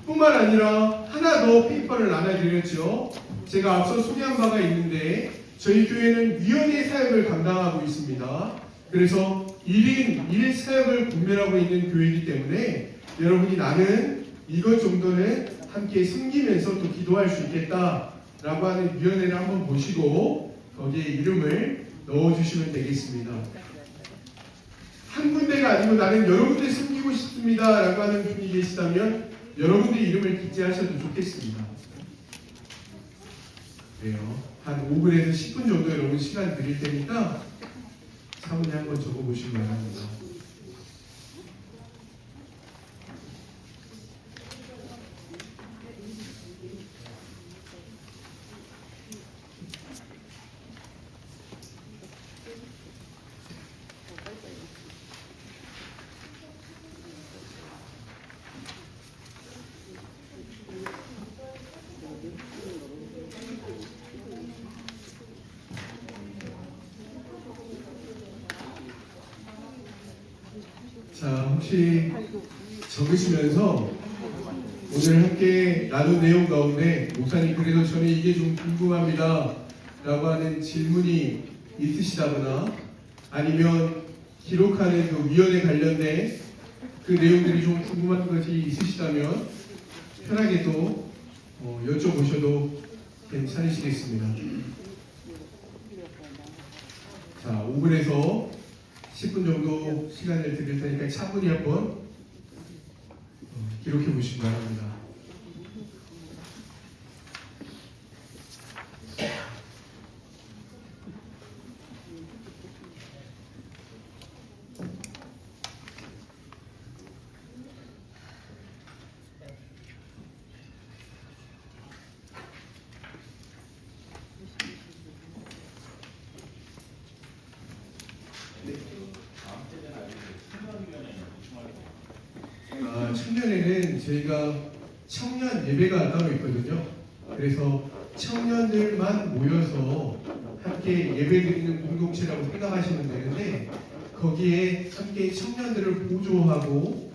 뿐만 아니라 하나 더 페이퍼를 나눠드렸죠. 제가 앞서 소개한 바가 있는데 저희 교회는 위원회 사역을 감당하고 있습니다. 그래서 1인 1 사역을 분별하고 있는 교회이기 때문에 여러분이 나는 이것 정도는 함께 섬기면서 또 기도할 수 있겠다라고 하는 위원회를 한번 보시고 거기에 이름을 넣어주시면 되겠습니다. 한 군데가 아니고 나는 여러 군데 섬기고 싶습니다 라고 하는 분이 계시다면 여러분들 이름을 기재하셔도 좋겠습니다. 그래요. 한 5분에서 10분 정도 여러분 시간 드릴 테니까 차분히 한번 적어보시기 바랍니다. 자, 혹시 적으시면서 오늘 함께 나눈 내용 가운데 목사님 그래도 저는 이게 좀 궁금합니다 라고 하는 질문이 있으시다거나 아니면 기록하는 그 위원회 관련된 그 내용들이 좀 궁금한 것이 있으시다면 편하게 또 여쭤보셔도 괜찮으시겠습니다. 자, 5분에서 10분 정도 시간을 드릴 테니까 차분히 한번 기록해 보시기 바랍니다. 청년회는 저희가 청년 예배가 따로 있거든요. 그래서 청년들만 모여서 함께 예배드리는 공동체라고 생각하시면 되는데 거기에 함께 청년들을 보조하고